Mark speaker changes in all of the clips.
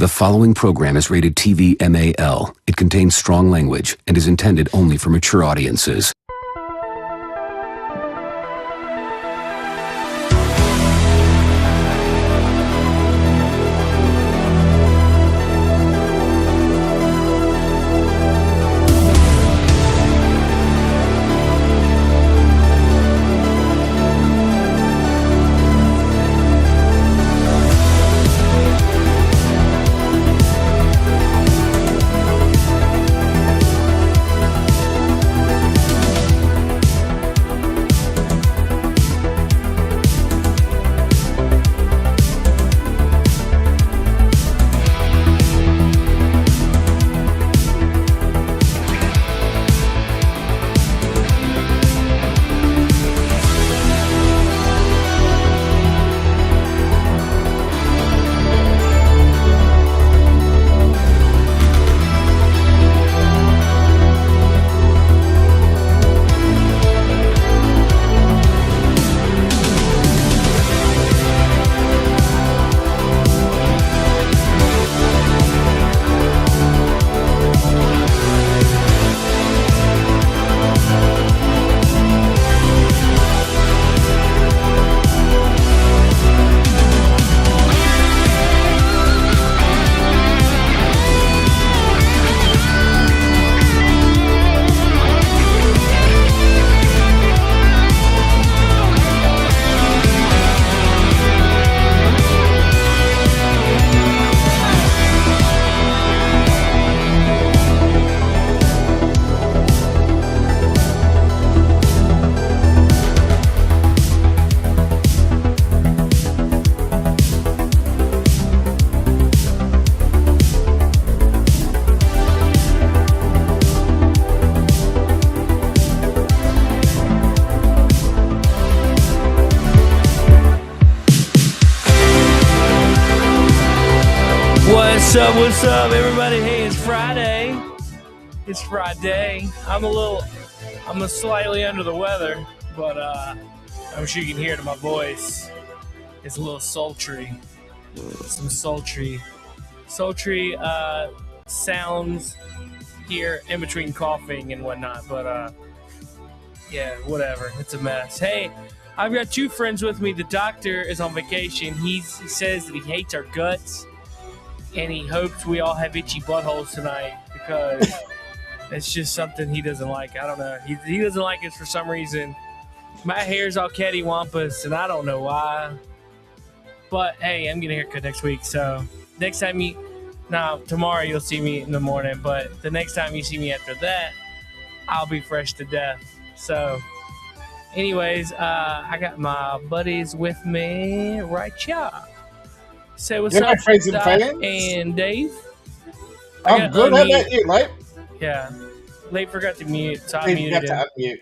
Speaker 1: The following program is rated TV MAL. It contains strong language and is intended only for mature audiences.
Speaker 2: What's up, everybody? Hey, it's Friday. It's Friday. I'm slightly under the weather, but I'm sure you can hear it in my voice. It's a little sultry. Some sultry sounds here in between coughing and whatnot, but yeah, whatever. It's a mess. Hey, I've got two friends with me. The doctor is on vacation. He says that he hates our guts. And he hopes we all have itchy buttholes tonight because it's just something he doesn't like. I don't know. He doesn't like it for some reason. My hair's all cattywampus, and I don't know why. But, hey, I'm getting a haircut next week. So, next time tomorrow you'll see me in the morning. But the next time you see me after that, I'll be fresh to death. So, anyways, I got my buddies with me right here. Say what's up, Doc and Dave.
Speaker 3: I'm good. How about you, Leif?
Speaker 2: Yeah. Leif forgot to mute, so I muted him.
Speaker 3: To unmute.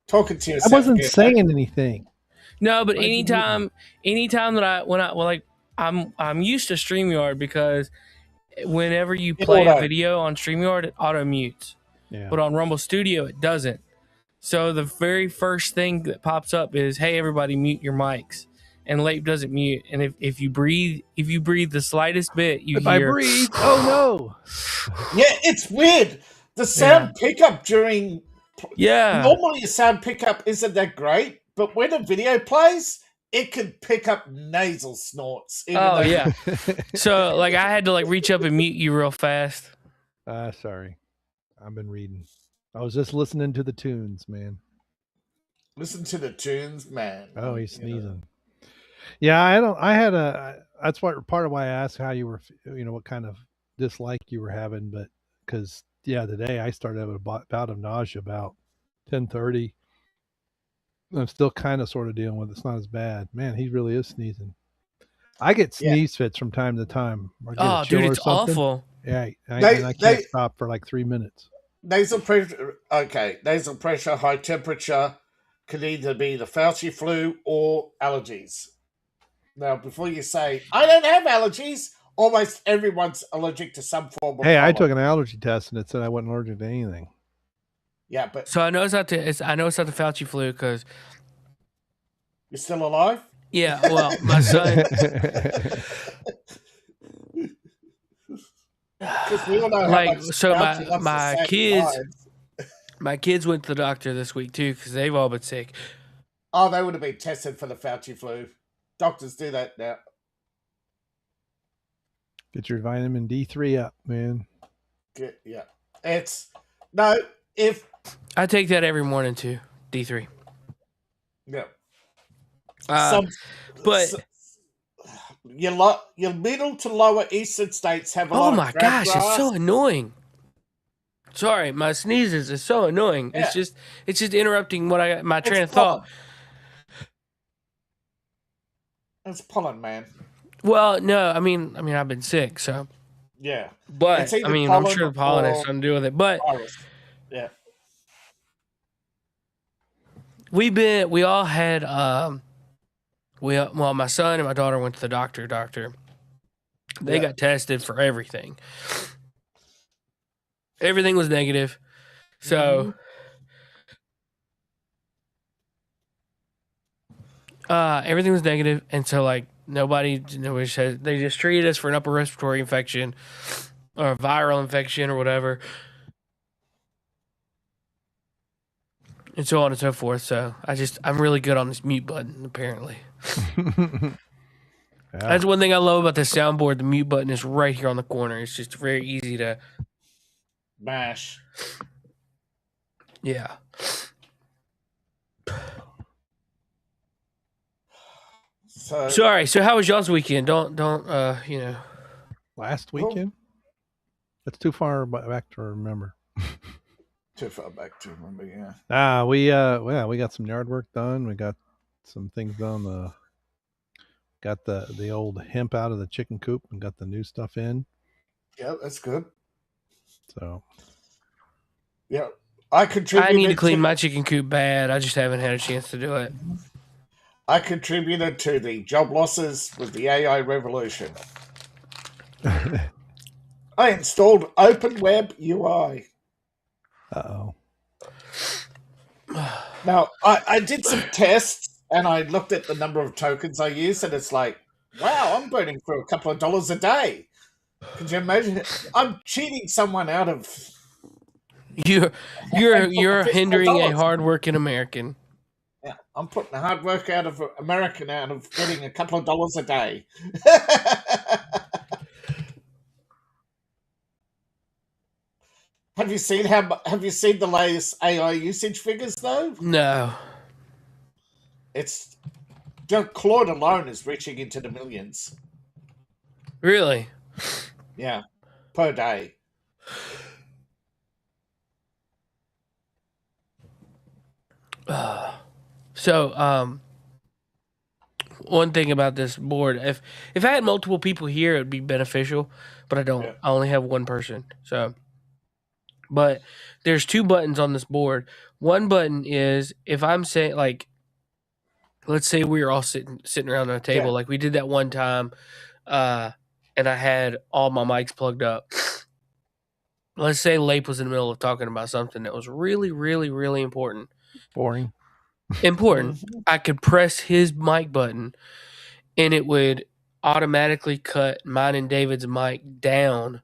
Speaker 3: Talking to yourself.
Speaker 4: I wasn't saying anything.
Speaker 2: No, but anytime that I'm used to StreamYard because whenever you play a video on StreamYard, it auto mutes. Yeah. But on Rumble Studio, it doesn't. So the very first thing that pops up is, "Hey, everybody, mute your mics." And Leif doesn't mute, and if you breathe the slightest bit, you hear.
Speaker 4: I breathe, oh no!
Speaker 3: Yeah, it's weird. The sound pickup during.
Speaker 2: Yeah.
Speaker 3: Normally, the sound pickup isn't that great, but when a video plays, it can pick up nasal snorts.
Speaker 2: Oh yeah. So I had to reach up and mute you real fast.
Speaker 4: Sorry, I've been reading. I was just listening to the tunes, man.
Speaker 3: Listen to the tunes, man.
Speaker 4: Oh, he's sneezing. Yeah, that's part of why I asked how you were, what kind of dislike you were having, but because, today I started having a bout of nausea about 10:30. I'm still kind of sort of dealing with it. It's not as bad. Man, he really is sneezing. I get sneeze fits from time to time.
Speaker 2: Oh, dude, it's awful.
Speaker 4: Yeah, I can't stop for 3 minutes.
Speaker 3: Nasal pressure, high temperature could either be the Fauci flu or allergies. Now, before you say, I don't have allergies, almost everyone's allergic to some form of
Speaker 4: pollen. I took an allergy test and it said I wasn't allergic to anything.
Speaker 3: Yeah, but...
Speaker 2: So I know it's not the Fauci flu because...
Speaker 3: You're still alive?
Speaker 2: Yeah, well, my son...
Speaker 3: Because we all know how
Speaker 2: Like,
Speaker 3: much
Speaker 2: so
Speaker 3: Fauci loves to
Speaker 2: my
Speaker 3: save
Speaker 2: kids,
Speaker 3: lives.
Speaker 2: my kids went to the doctor this week too because they've all been sick.
Speaker 3: Oh, they would have been tested for the Fauci flu. Doctors do that now.
Speaker 4: Get your vitamin D3 up, man.
Speaker 3: Yeah. It's no, if
Speaker 2: I take that every morning too. D3.
Speaker 3: yeah.
Speaker 2: But
Speaker 3: Your middle to lower eastern states have a
Speaker 2: oh
Speaker 3: lot of
Speaker 2: my gosh,
Speaker 3: crabgrass.
Speaker 2: it's so annoying. Sorry, my sneezes is so annoying.
Speaker 3: Yeah.
Speaker 2: It's just interrupting my train of
Speaker 3: pollen.
Speaker 2: thought.
Speaker 3: It's pollen, man.
Speaker 2: Well, no, I mean I've been sick, so
Speaker 3: Yeah.
Speaker 2: but
Speaker 3: It's either
Speaker 2: I'm
Speaker 3: pollen
Speaker 2: sure the pollen has
Speaker 3: or
Speaker 2: something to do with it. But
Speaker 3: virus. Yeah.
Speaker 2: we all had my son and my daughter went to the doctor. They got tested for everything. Everything was negative. So everything was negative, and so like nobody said, they just treated us for an upper respiratory infection or a viral infection or whatever, and so on and so forth. So I'm really good on this mute button apparently.
Speaker 4: Yeah.
Speaker 2: That's one thing I love about the soundboard. The mute button is right here on the corner. It's just very easy to
Speaker 3: mash.
Speaker 2: Yeah.
Speaker 3: So
Speaker 2: sorry. So how was y'all's weekend? Don't
Speaker 4: Last weekend? That's too far back to remember.
Speaker 3: Too far back to remember, yeah.
Speaker 4: We got some yard work done. We got some things done. Got the old hemp out of the chicken coop and got the new stuff in.
Speaker 3: Yeah, that's good.
Speaker 4: So
Speaker 3: yeah. I
Speaker 2: need to clean my chicken coop bad. I just haven't had a chance to do it.
Speaker 3: I contributed to the job losses with the AI revolution. I installed Open Web UI.
Speaker 4: Uh-oh.
Speaker 3: Now, I did some tests and I looked at the number of tokens I used, and it's like, wow, I'm burning through a couple of dollars a day. Could you imagine it? I'm cheating someone out of...
Speaker 2: You're hindering a hard-working American.
Speaker 3: Yeah, I'm putting the hard work out of American out of getting a couple of dollars a day. Have you seen the latest AI usage figures though?
Speaker 2: No.
Speaker 3: It's Claude alone is reaching into the millions.
Speaker 2: Really?
Speaker 3: Yeah, per day.
Speaker 2: So, one thing about this board, if I had multiple people here, it would be beneficial, but I don't. Yeah. I only have one person. So, but there's two buttons on this board. One button is if I'm saying, like, let's say we were all sitting around on a table, like we did that one time, and I had all my mics plugged up. Let's say Lape was in the middle of talking about something that was really, really, really important.
Speaker 4: Boring.
Speaker 2: Important. I could press his mic button and it would automatically cut mine and David's mic down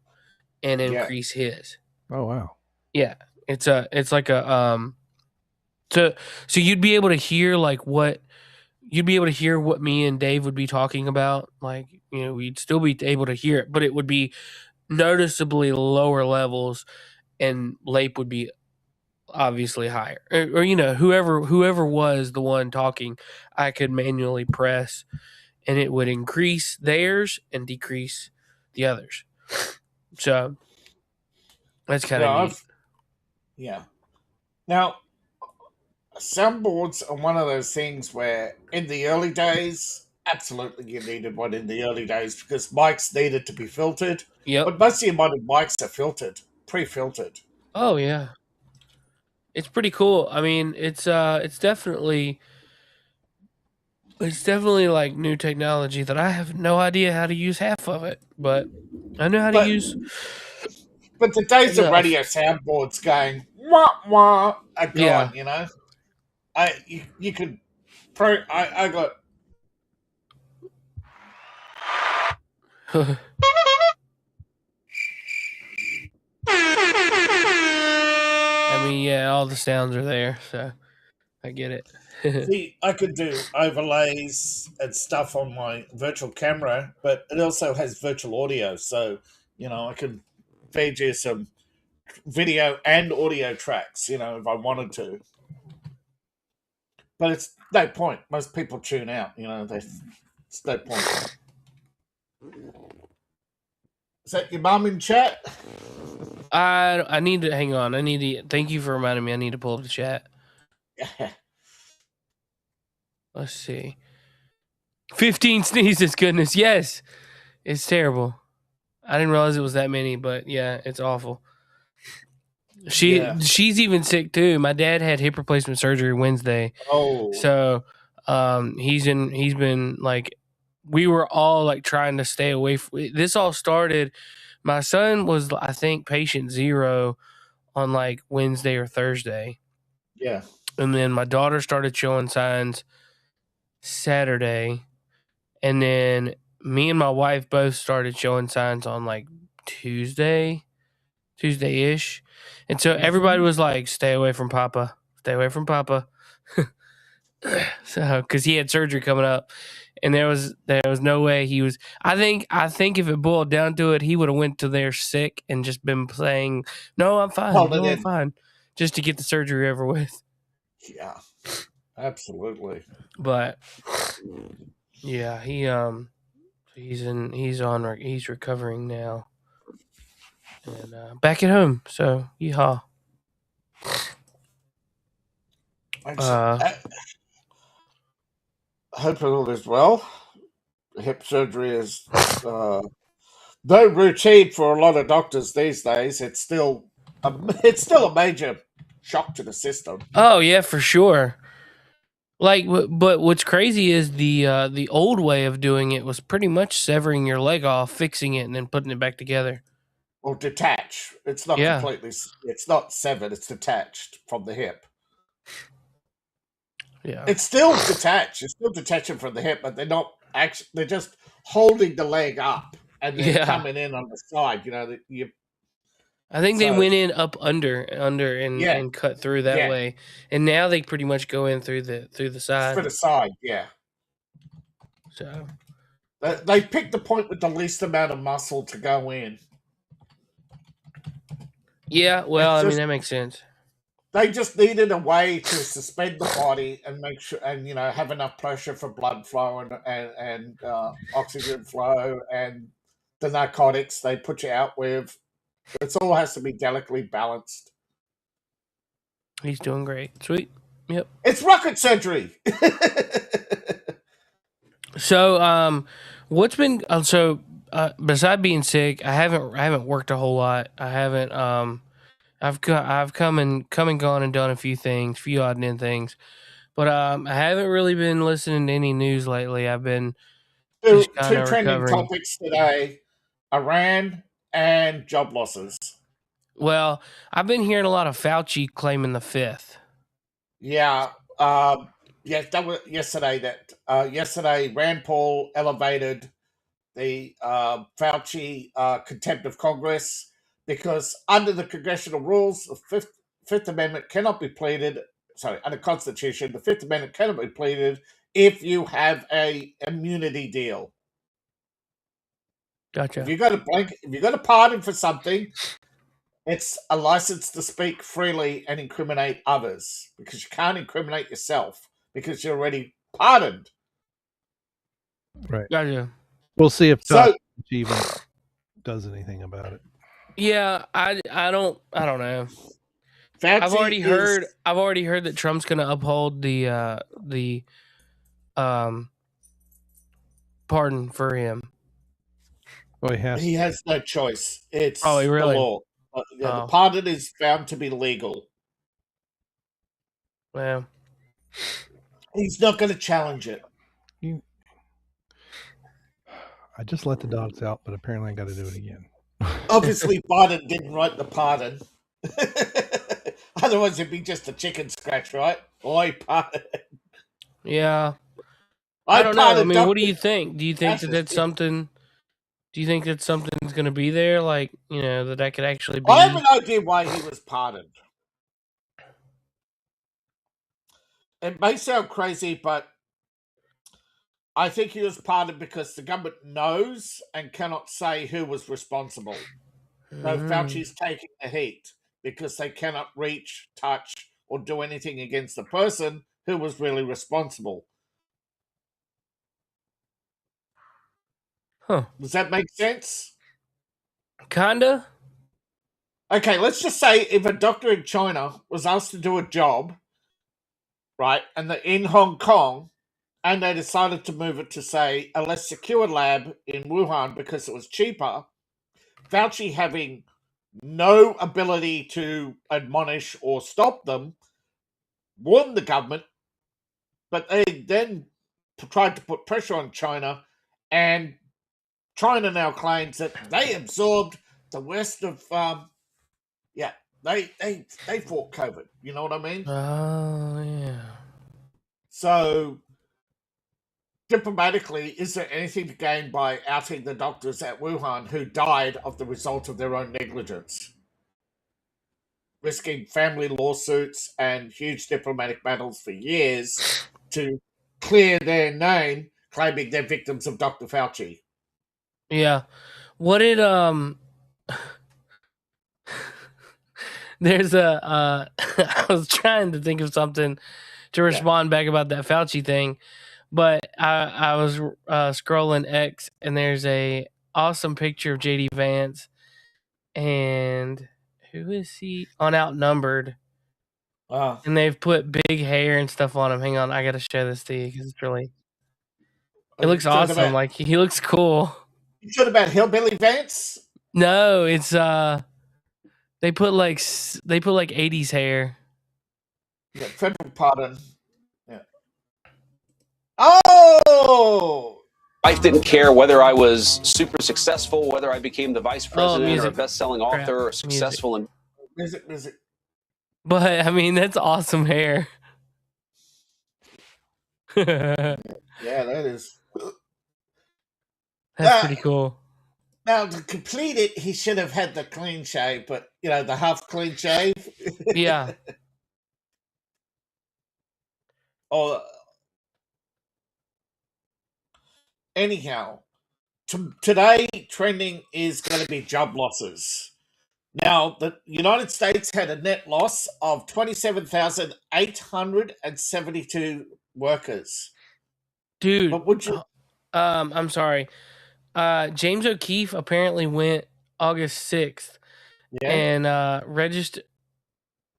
Speaker 2: and increase his.
Speaker 4: Oh wow.
Speaker 2: Yeah. It's like a so you'd be able to hear what me and Dave would be talking about. Like, we'd still be able to hear it, but it would be noticeably lower levels and Lape would be obviously higher, or whoever was the one talking, I could manually press and it would increase theirs and decrease the others. So that's kind of neat.
Speaker 3: Yeah. Now, soundboards are one of those things where in the early days, absolutely you needed one in the early days because mics needed to be filtered.
Speaker 2: Yeah.
Speaker 3: But most of your modern mics are filtered, pre-filtered.
Speaker 2: Oh yeah. It's pretty cool. I mean, it's definitely like new technology that I have no idea how to use half of it, but I know how to use.
Speaker 3: But the days of radio soundboards going wah wah are gone. Yeah. You could. I got.
Speaker 2: I mean, yeah, all the sounds are there, so I get it.
Speaker 3: See, I could do overlays and stuff on my virtual camera, but it also has virtual audio, so I can feed you some video and audio tracks, if I wanted to. But it's no point. Most people tune out, it's no point. Is that your mum in chat?
Speaker 2: I need to hang on. Thank you for reminding me. I need to pull up the chat. Let's see. 15 sneezes, goodness. Yes. It's terrible. I didn't realize it was that many, but yeah, it's awful. She's even sick too. My dad had hip replacement surgery Wednesday.
Speaker 3: Oh.
Speaker 2: So he's been like, we were all like trying to stay away from this. All started, my son was, I think, patient 0 on like Wednesday or Thursday.
Speaker 3: Yeah.
Speaker 2: And then my daughter started showing signs Saturday. And then me and my wife both started showing signs on like Tuesday-ish. And so everybody was like, stay away from Papa. Stay away from Papa. So, because he had surgery coming up. And there was no way he was. I think if it boiled down to it, he would have went to there sick and just been saying, "No, I'm fine. I'm fine," just to get the surgery over with.
Speaker 3: Yeah, absolutely.
Speaker 2: But yeah, he's recovering now and back at home. So yeehaw.
Speaker 3: Hope it all is well. Hip surgery is no routine for a lot of doctors these days. It's still a major shock to the system.
Speaker 2: Oh yeah, for sure. Like, but what's crazy is the old way of doing it was pretty much severing your leg off, fixing it, and then putting it back together.
Speaker 3: Or detach. It's not completely. It's not severed. It's detached from the hip.
Speaker 2: Yeah,
Speaker 3: it's still detached. It's still detaching from the hip, but they're not actually. They're just holding the leg up and then coming in on the side.
Speaker 2: I think they went in up under and cut through that way, and now they pretty much go in through the side.
Speaker 3: Through the side, yeah.
Speaker 2: So
Speaker 3: they picked the point with the least amount of muscle to go in.
Speaker 2: Yeah, well, I mean that makes sense.
Speaker 3: They just needed a way to suspend the body and make sure, and have enough pressure for blood flow and oxygen flow and the narcotics they put you out with. It all has to be delicately balanced.
Speaker 2: He's doing great. Sweet. Yep.
Speaker 3: It's rocket surgery.
Speaker 2: So, what's been besides being sick, I haven't worked a whole lot. I haven't I've come and gone and done a few odd and end things, but I haven't really been listening to any news lately. I've been
Speaker 3: two trending topics today: Iran and job losses.
Speaker 2: Well, I've been hearing a lot of Fauci claiming the fifth.
Speaker 3: Yeah, that was yesterday. Yesterday, Rand Paul elevated the Fauci contempt of Congress. Because under the congressional rules, the Fifth Amendment cannot be pleaded. Sorry, under Constitution, the Fifth Amendment cannot be pleaded if you have a immunity deal.
Speaker 2: Gotcha.
Speaker 3: If you got a pardon for something, it's a license to speak freely and incriminate others, because you can't incriminate yourself because you're already pardoned.
Speaker 4: Right.
Speaker 2: Gotcha.
Speaker 4: We'll see if Fauci even does anything about it.
Speaker 2: Yeah, I don't know. I've already heard that Trump's going to uphold the pardon for him.
Speaker 4: Well,
Speaker 3: he has no choice. It's
Speaker 2: really?
Speaker 3: The law. The pardon is found to be legal.
Speaker 2: Well,
Speaker 3: he's not going to challenge it.
Speaker 4: I just let the dogs out, but apparently I got to do it again.
Speaker 3: Obviously, Biden didn't write the pardon. Otherwise, it'd be just a chicken scratch, right? Oi, pardon.
Speaker 2: Yeah. I don't know. I mean, what do you think? Do you think that that's something Do you think that something's going to be there, like, that could actually be?
Speaker 3: I have an idea why he was pardoned. It may sound crazy, but I think he was pardoned because the government knows and cannot say who was responsible. No, Fauci's taking the heat because they cannot reach, touch, or do anything against the person who was really responsible.
Speaker 2: Huh.
Speaker 3: Does that make sense?
Speaker 2: Kinda.
Speaker 3: Okay, let's just say if a doctor in China was asked to do a job, right, and in Hong Kong, and they decided to move it to, say, a less secure lab in Wuhan because it was cheaper, Fauci having no ability to admonish or stop them, warned the government, but they then tried to put pressure on China, and China now claims that they absorbed the worst of, they fought COVID. You know what I mean?
Speaker 2: Oh, yeah.
Speaker 3: So, diplomatically, is there anything to gain by outing the doctors at Wuhan who died of the result of their own negligence? Risking family lawsuits and huge diplomatic battles for years to clear their name, claiming they're victims of Dr. Fauci.
Speaker 2: Yeah. What did there's a I was trying to think of something to respond back about that Fauci thing, but I was scrolling X, and there's a awesome picture of JD Vance, and who is he on Outnumbered? And they've put big hair and stuff on him. Hang on, I gotta show this to you because it's really. It looks awesome. Like, he looks cool.
Speaker 3: You talking about Hillbilly Vance?
Speaker 2: No, it's they put like 80s hair.
Speaker 3: Yeah, federal pardon. Yeah. Oh!
Speaker 5: Life didn't care whether I was super successful, whether I became the vice president or a best-selling author or successful in
Speaker 3: Music.
Speaker 2: But I mean, that's awesome hair.
Speaker 3: Yeah, that is.
Speaker 2: That's pretty cool.
Speaker 3: Now, to complete it, he should have had the clean shave, but, the half clean shave.
Speaker 2: Yeah.
Speaker 3: Anyhow, today trending is going to be job losses. Now, the United States had a net loss of 27,872 workers.
Speaker 2: Dude,
Speaker 3: but would you?
Speaker 2: I'm sorry. James O'Keefe apparently went August 6th and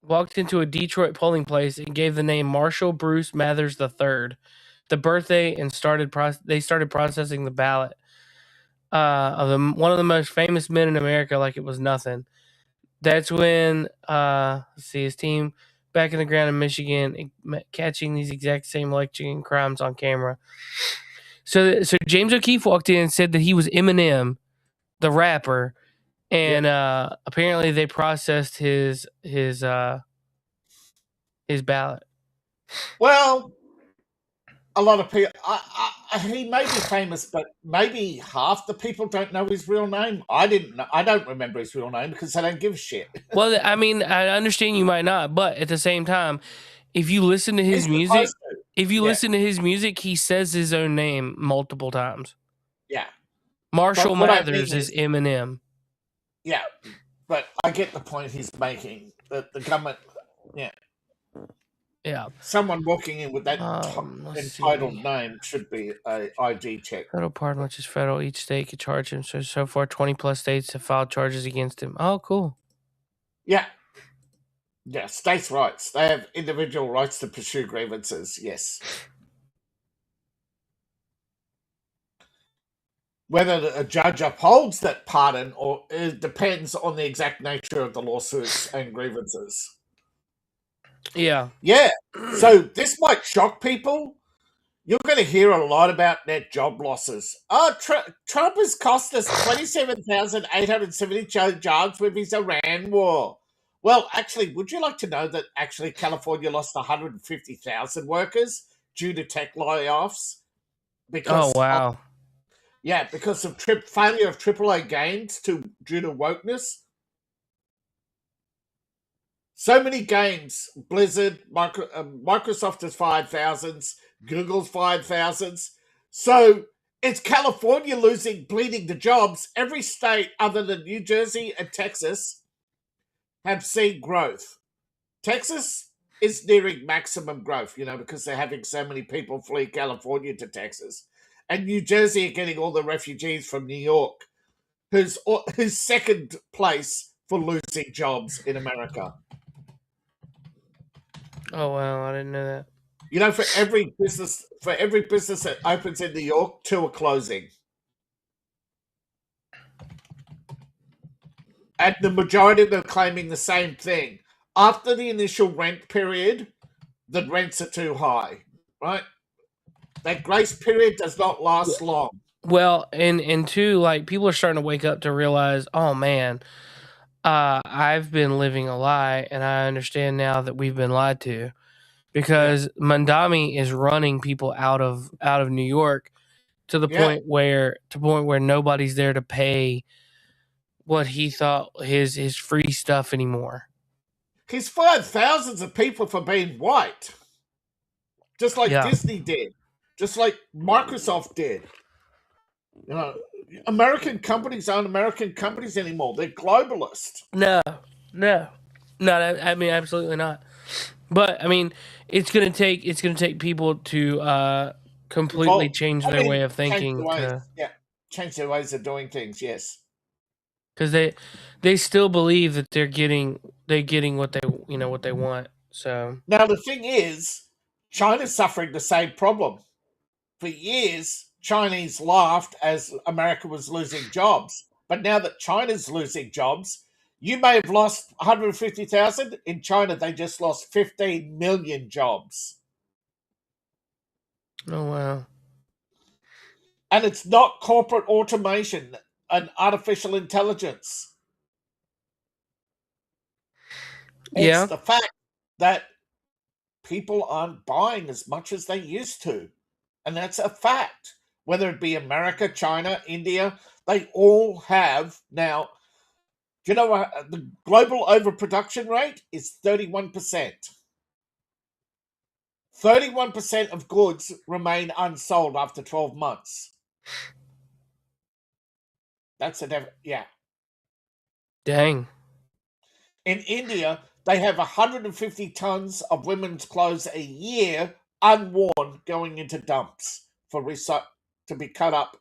Speaker 2: walked into a Detroit polling place and gave the name Marshall Bruce Mathers III, the birthday, and they started processing the ballot of one of the most famous men in America like it was nothing. That's when his team back in the ground in Michigan catching these exact same election crimes on camera. So James O'Keefe walked in and said that he was Eminem, the rapper, and apparently they processed his ballot.
Speaker 3: Well, a lot of people. He may be famous, but maybe half the people don't know his real name. I don't remember his real name because I don't give a shit.
Speaker 2: Well, I mean, I understand you might not, but at the same time, if you listen to his music, he says his own name multiple times.
Speaker 3: Yeah.
Speaker 2: Marshall Mathers is Eminem.
Speaker 3: Yeah, but I get the point he's making. That the government,
Speaker 2: yeah,
Speaker 3: someone walking in with that entitled name should be a ID check.
Speaker 2: Federal pardon, which is federal. Each state could charge him. So far, 20 plus states have filed charges against him. Oh, cool.
Speaker 3: Yeah. Yeah, states' rights. They have individual rights to pursue grievances. Yes. Whether a judge upholds that pardon or it depends on the exact nature of the lawsuits and grievances.
Speaker 2: Yeah.
Speaker 3: Yeah. So this might shock people. You're going to hear a lot about net job losses. Trump has cost us 27,870 jobs with his Iran war. Well, actually, would you like to know that actually California lost 150,000 workers due to tech layoffs?
Speaker 2: Oh, wow.
Speaker 3: Yeah, because of failure of AAA games due to wokeness. So many games, Blizzard, Microsoft has fired thousands, Google's fired thousands. So it's California bleeding the jobs. Every state other than New Jersey and Texas have seen growth. Texas is nearing maximum growth, because they're having so many people flee California to Texas. And New Jersey are getting all the refugees from New York, who's second place for losing jobs in America.
Speaker 2: Oh wow, I didn't know that.
Speaker 3: For every business that opens in New York, 2 are closing. And the majority of them are claiming the same thing. After the initial rent period, the rents are too high, right? That grace period does not last long.
Speaker 2: Well, and two, like, people are starting to wake up to realize, oh man, I've been living a lie, and I understand now that we've been lied to, because Mandami is running people out of New York to the point where nobody's there to pay what he thought his free stuff anymore.
Speaker 3: He's fired thousands of people for being white, just like Disney did, just like Microsoft did. American companies aren't American companies anymore. They're globalist.
Speaker 2: No. I mean, absolutely not. But I mean, it's gonna take people to completely change their way of thinking.
Speaker 3: Change their ways of doing things. Yes,
Speaker 2: because they still believe that they're getting what they want. So
Speaker 3: now the thing is, China's suffering the same problem. For years, Chinese laughed as America was losing jobs. But now that China's losing jobs, you may have lost 150,000. In China, they just lost 15 million jobs.
Speaker 2: Oh, wow.
Speaker 3: And it's not corporate automation and artificial intelligence. It's the fact that people aren't buying as much as they used to. And that's a fact. Whether it be America, China, India, they all have now. Do you know what the global overproduction rate is? 31%. 31% of goods remain unsold after 12 months. That's
Speaker 2: Dang.
Speaker 3: In India, they have 150 tons of women's clothes a year unworn going into dumps to be cut up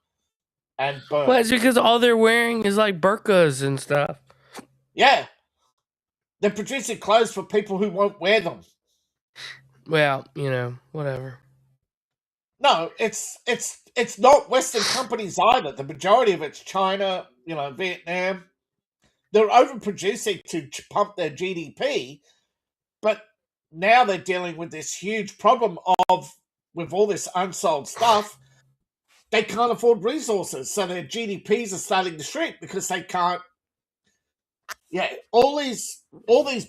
Speaker 3: and burned.
Speaker 2: Well, it's because all they're wearing is like burqas and stuff.
Speaker 3: Yeah. They're producing clothes for people who won't wear them.
Speaker 2: Well, whatever.
Speaker 3: No, it's not Western companies either. The majority of it's China, Vietnam. They're overproducing to pump their GDP, but now they're dealing with this huge problem with all this unsold stuff, they can't afford resources. So their GDPs are starting to shrink because they can't. Yeah, all these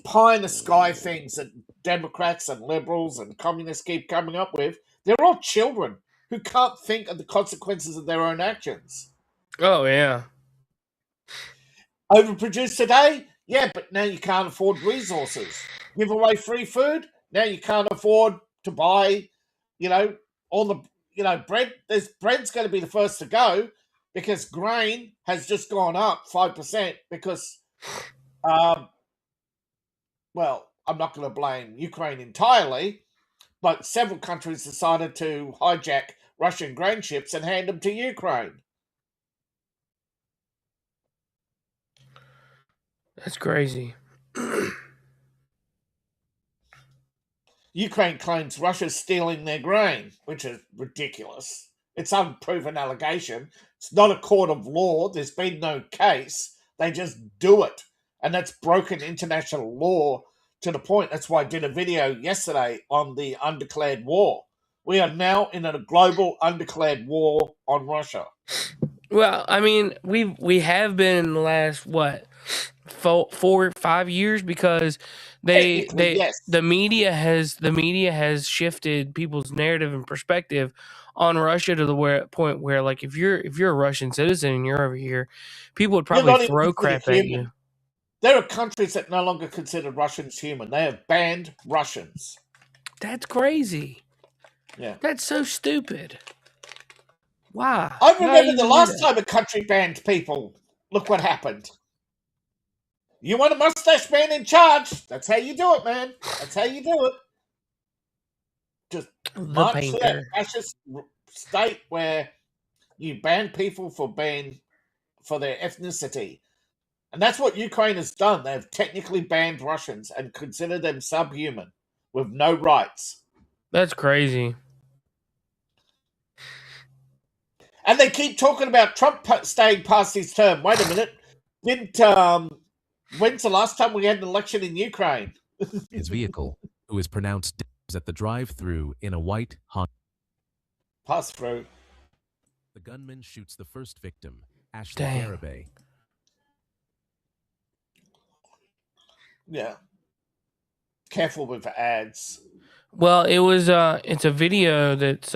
Speaker 3: pie in the sky things that Democrats and liberals and communists keep coming up with, they're all children who can't think of the consequences of their own actions.
Speaker 2: Oh, yeah.
Speaker 3: Overproduced today? Yeah, but now you can't afford resources. Give away free food? Now you can't afford to buy, all the, bread. Bread's going to be the first to go because grain has just gone up 5% because, well, I'm not going to blame Ukraine entirely, but several countries decided to hijack Russian grain ships and hand them to Ukraine.
Speaker 2: That's crazy.
Speaker 3: Ukraine claims Russia's stealing their grain, which is ridiculous. It's an unproven allegation. It's not a court of law. There's been no case. They just do it. And that's broken international law to the point. That's why I did a video yesterday on the undeclared war. We are now in a global undeclared war on Russia.
Speaker 2: Well, I mean, we have been in the last, 4 or 5 years because
Speaker 3: Yes.
Speaker 2: the media has shifted people's narrative and perspective on Russia to the point where, like, if you're a Russian citizen and you're over here, people would probably throw crap at you.
Speaker 3: There are countries that no longer consider Russians human. They have banned Russians.
Speaker 2: That's crazy.
Speaker 3: Yeah.
Speaker 2: That's so stupid. Why?
Speaker 3: I remember the last time a country banned people. Look what happened. You want a mustache man in charge? That's how you do it, man. That's how you do it. Just march to that fascist state where you ban people for their ethnicity. And that's what Ukraine has done. They've technically banned Russians and consider them subhuman with no rights.
Speaker 2: That's crazy.
Speaker 3: And they keep talking about Trump staying past his term. Wait a minute. When's the last time we had an election in Ukraine?
Speaker 6: His vehicle, who is pronounced dead at the drive-thru in a white Honda.
Speaker 3: Pass through.
Speaker 6: The gunman shoots the first victim, Ashley Garibay.
Speaker 3: Yeah. Careful with the ads.
Speaker 2: Well, it's a video that's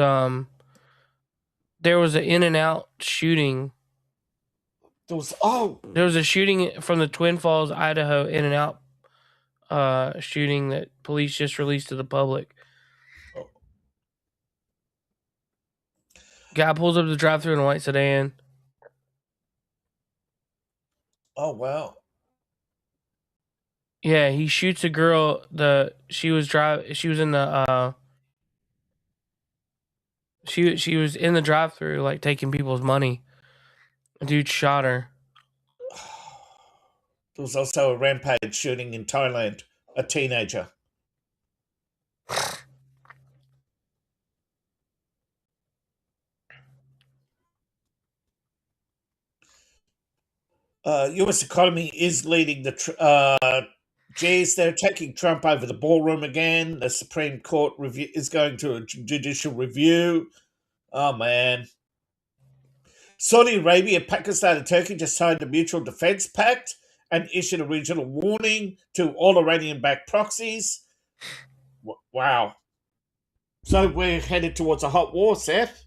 Speaker 2: there was an In-N-Out shooting. There was a shooting from the Twin Falls, Idaho In-N-Out shooting that police just released to the public. Guy pulls up the drive-thru in a white sedan.
Speaker 3: Oh wow.
Speaker 2: Yeah, he shoots a girl. She was in the she was in the drive-thru, like, taking people's money. A dude shot her.
Speaker 3: There was also a rampage shooting in Thailand. A teenager. U.S. economy is leading the. They're taking Trump over the ballroom again. The Supreme Court is going to a judicial review. Oh, man. Saudi Arabia, Pakistan, and Turkey just signed a mutual defense pact and issued a regional warning to all Iranian-backed proxies. Wow. So we're headed towards a hot war, Seth.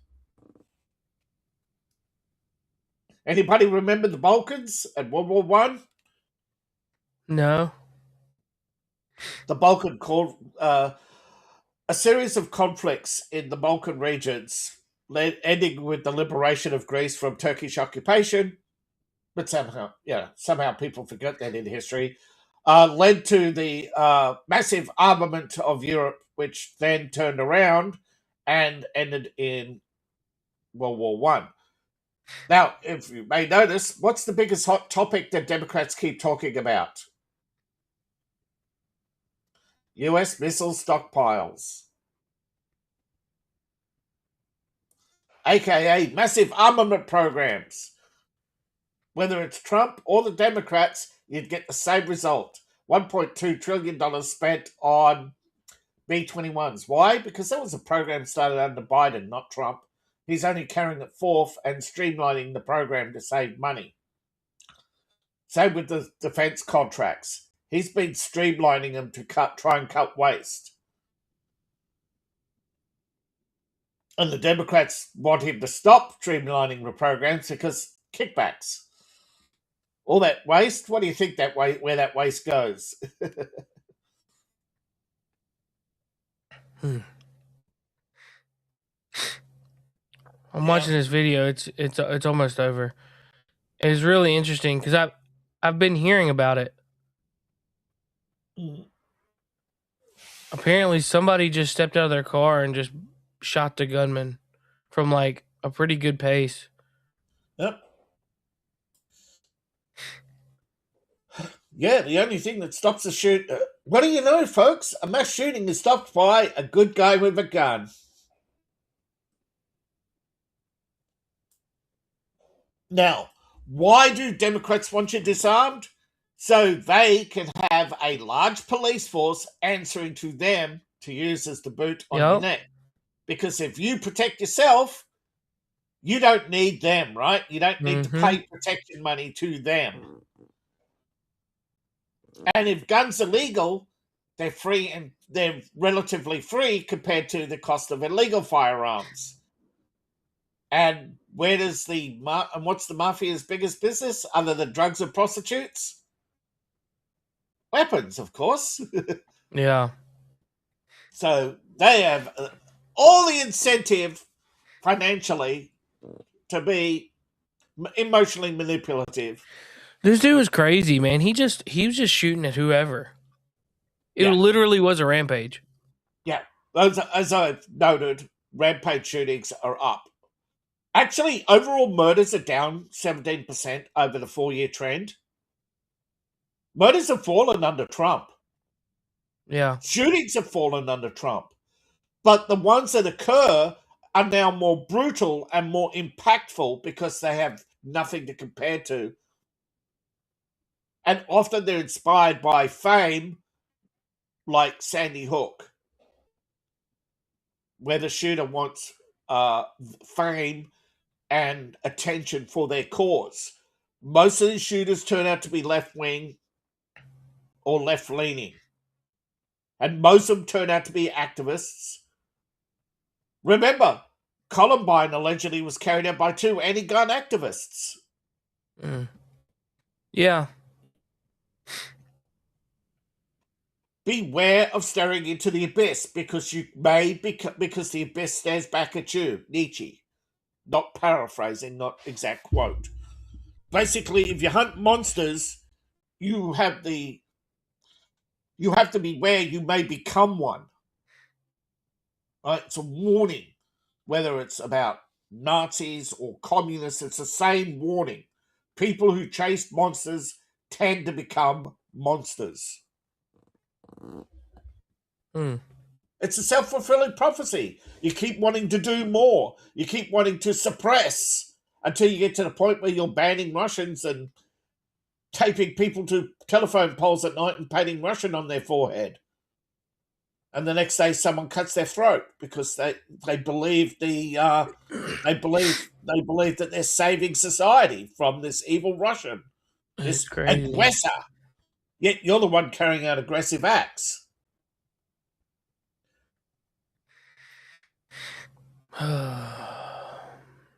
Speaker 3: Anybody remember the Balkans and World War I?
Speaker 2: No.
Speaker 3: The Balkan a series of conflicts in the Balkan regions, ending with the liberation of Greece from Turkish occupation, but somehow people forget that in history, led to the massive armament of Europe, which then turned around and ended in World War I. Now, if you may notice, what's the biggest hot topic that Democrats keep talking about? U.S. missile stockpiles. AKA massive armament programs. Whether it's Trump or the Democrats, you'd get the same result. $1.2 trillion spent on B-21s. Why? Because that was a program started under Biden, not Trump. He's only carrying it forth and streamlining the program to save money. Same with the defense contracts. He's been streamlining them to try and cut waste. And the Democrats want him to stop streamlining the programs because kickbacks. All that waste, what do you think where that waste goes?
Speaker 2: I'm watching this video. It's almost over. It's really interesting because I've been hearing about it. Apparently, somebody just stepped out of their car and just shot the gunman from, like, a pretty good pace.
Speaker 3: Yep. Yeah, the only thing that stops a shoot. What do you know, folks? A mass shooting is stopped by a good guy with a gun. Now, why do Democrats want you disarmed? So they can have a large police force answering to them to use as the boot on your neck. Because if you protect yourself, you don't need them, right? You don't need to pay protection money to them. And if guns are legal, they're free and they're relatively free compared to the cost of illegal firearms. And what's the mafia's biggest business other than drugs and prostitutes? Weapons, of course.
Speaker 2: Yeah.
Speaker 3: So they have all the incentive financially to be emotionally manipulative.
Speaker 2: This dude was crazy, man. He was just shooting at whoever. It literally was a rampage.
Speaker 3: Yeah. Those, as I've noted, rampage shootings are up. Actually, overall murders are down 17% over the 4-year trend. Murders have fallen under Trump.
Speaker 2: Yeah.
Speaker 3: Shootings have fallen under Trump. But the ones that occur are now more brutal and more impactful because they have nothing to compare to. And often they're inspired by fame, like Sandy Hook, where the shooter wants fame and attention for their cause. Most of the shooters turn out to be left-wing or left-leaning. And most of them turn out to be activists. Remember, Columbine allegedly was carried out by 2 anti-gun activists.
Speaker 2: Yeah.
Speaker 3: Beware of staring into the abyss because the abyss stares back at you. Nietzsche. Not paraphrasing, not exact quote. Basically, if you hunt monsters, you have to beware you may become one. Right? It's a warning. Whether it's about Nazis or communists, it's the same warning. People who chase monsters tend to become monsters. It's a self-fulfilling prophecy. You keep wanting to do more. You keep wanting to suppress until you get to the point where you're banning Russians and taping people to telephone poles at night and painting Russian on their forehead. And the next day, someone cuts their throat because they believe that they're saving society from this evil Russian, this aggressor. Yet you're the one carrying out aggressive acts.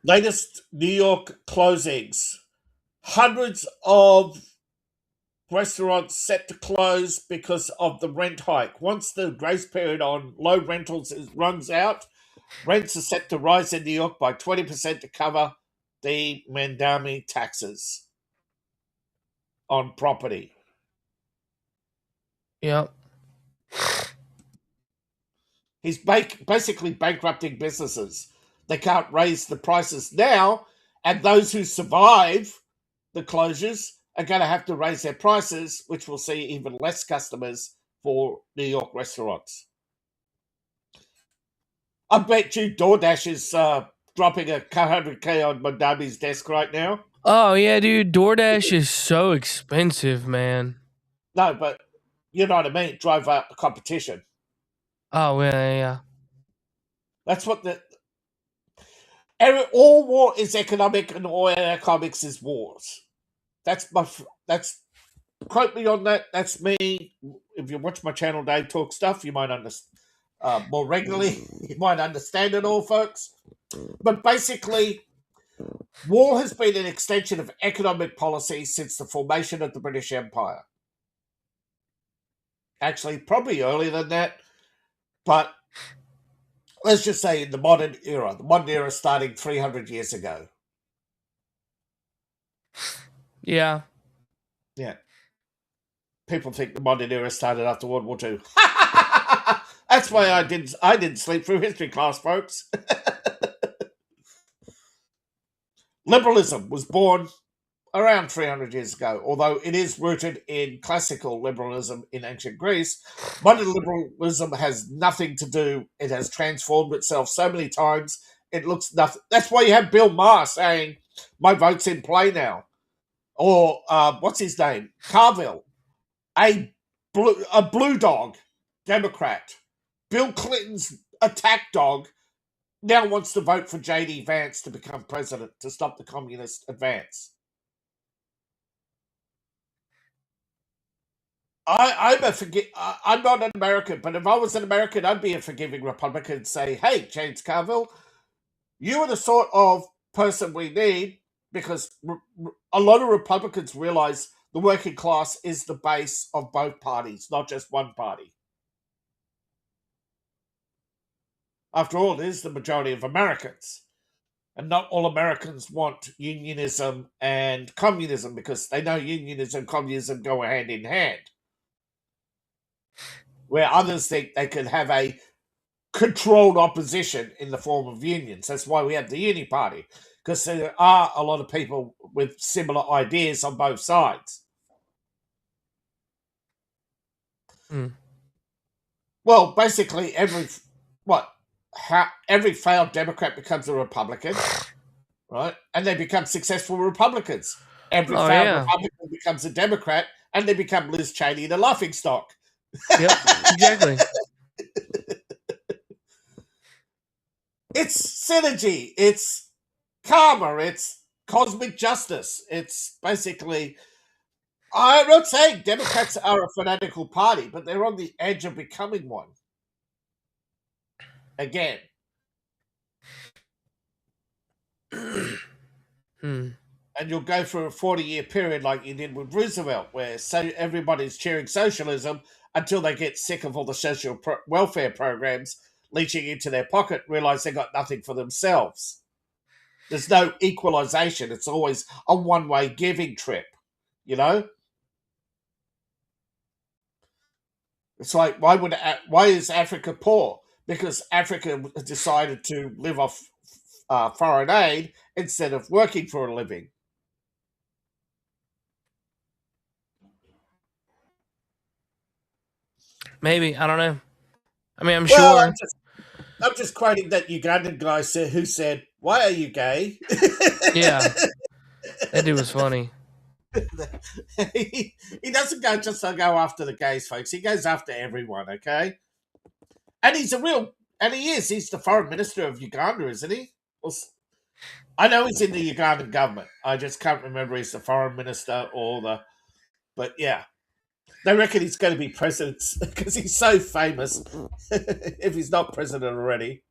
Speaker 3: Latest New York closings. Hundreds of restaurants set to close because of the rent hike. Once the grace period on low rentals runs out, rents are set to rise in New York by 20% to cover the Mandami taxes on property.
Speaker 2: Yep.
Speaker 3: He's basically bankrupting businesses. They can't raise the prices now, and those who survive the closures are going to have to raise their prices, which will see even less customers for New York restaurants. I bet you DoorDash is dropping a $100K on Mandami's desk right now.
Speaker 2: Oh, yeah, dude. DoorDash is so expensive, man.
Speaker 3: No, but you know what I mean. Drive up the competition.
Speaker 2: Oh, yeah.
Speaker 3: That's what all war is economic, and all economics is wars. That's quote me on that. That's me. If you watch my channel, Dave Talk Stuff, you might understand more regularly. You might understand it all, folks. But basically, war has been an extension of economic policy since the formation of the British Empire. Actually, probably earlier than that, but let's just say in the modern era. The modern era starting 300 years ago.
Speaker 2: Yeah.
Speaker 3: Yeah. People think the modern era started after World War II. That's why I didn't sleep through history class, folks. Liberalism was born around 300 years ago, although it is rooted in classical liberalism in ancient Greece. Modern liberalism has nothing to do. It has transformed itself so many times, it looks nothing. That's why you have Bill Maher saying, my vote's in play now. Or, what's his name? Carville, a blue dog, Democrat. Bill Clinton's attack dog now wants to vote for J.D. Vance to become president to stop the communist advance. I'm not an American, but if I was an American, I'd be a forgiving Republican and say, hey, James Carville, you are the sort of person we need, because a lot of Republicans realize the working class is the base of both parties, not just one party. After all, it is the majority of Americans. And not all Americans want unionism and communism, because they know unionism and communism go hand in hand. Where others think they could have a controlled opposition in the form of unions. That's why we have the Uni Party, because there are a lot of people with similar ideas on both sides. Well, basically, every failed Democrat becomes a Republican, right? And they become successful Republicans. Every failed Republican becomes a Democrat, and they become Liz Cheney the laughingstock.
Speaker 2: Yep, exactly.
Speaker 3: It's synergy. It's karma. It's cosmic justice. It's basically, I'm not saying Democrats are a fanatical party, but they're on the edge of becoming one. Again. And you'll go through a 40-year period like you did with Roosevelt, where everybody's cheering socialism until they get sick of all the social welfare programs leaching into their pocket, realize they got nothing for themselves. There's no equalization. It's always a one-way giving trip, you know? It's like, why is Africa poor? Because Africa decided to live off foreign aid instead of working for a living.
Speaker 2: Maybe, I don't know. I mean, I'm sure.
Speaker 3: I'm just quoting that Ugandan guy who said, "Why are you gay?"
Speaker 2: Yeah, that dude was funny.
Speaker 3: he doesn't go after the gays, folks. He goes after everyone, okay? And he's he's the foreign minister of Uganda, isn't he? I know he's in the Ugandan government. I just can't remember he's the foreign minister but yeah. They reckon he's going to be president because he's so famous, if he's not president already.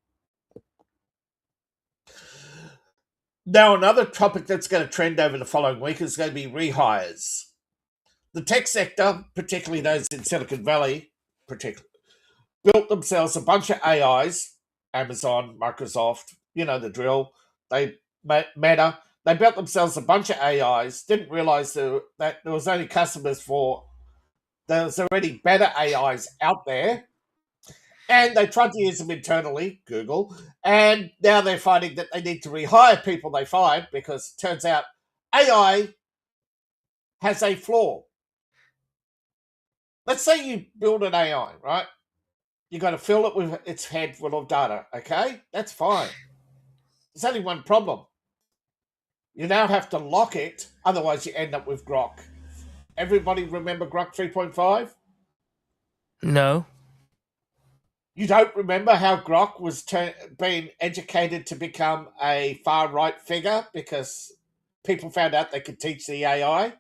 Speaker 3: Now, another topic that's going to trend over the following week is going to be rehires. The tech sector, particularly those in Silicon Valley, built themselves a bunch of AIs, Amazon, Microsoft, you know the drill. Meta, they built themselves a bunch of AIs, didn't realize that there was only customers for, there's already better AIs out there, and they tried to use them internally, Google, and now they're finding that they need to rehire people they fired, because it turns out AI has a flaw. Let's say you build an AI, right? You got to fill it with its head full of data, okay? That's fine. There's only one problem. You now have to lock it, otherwise you end up with Grok. Everybody remember Grok 3.5?
Speaker 2: No.
Speaker 3: You don't remember how Grok was being educated to become a far-right figure because people found out they could teach the AI?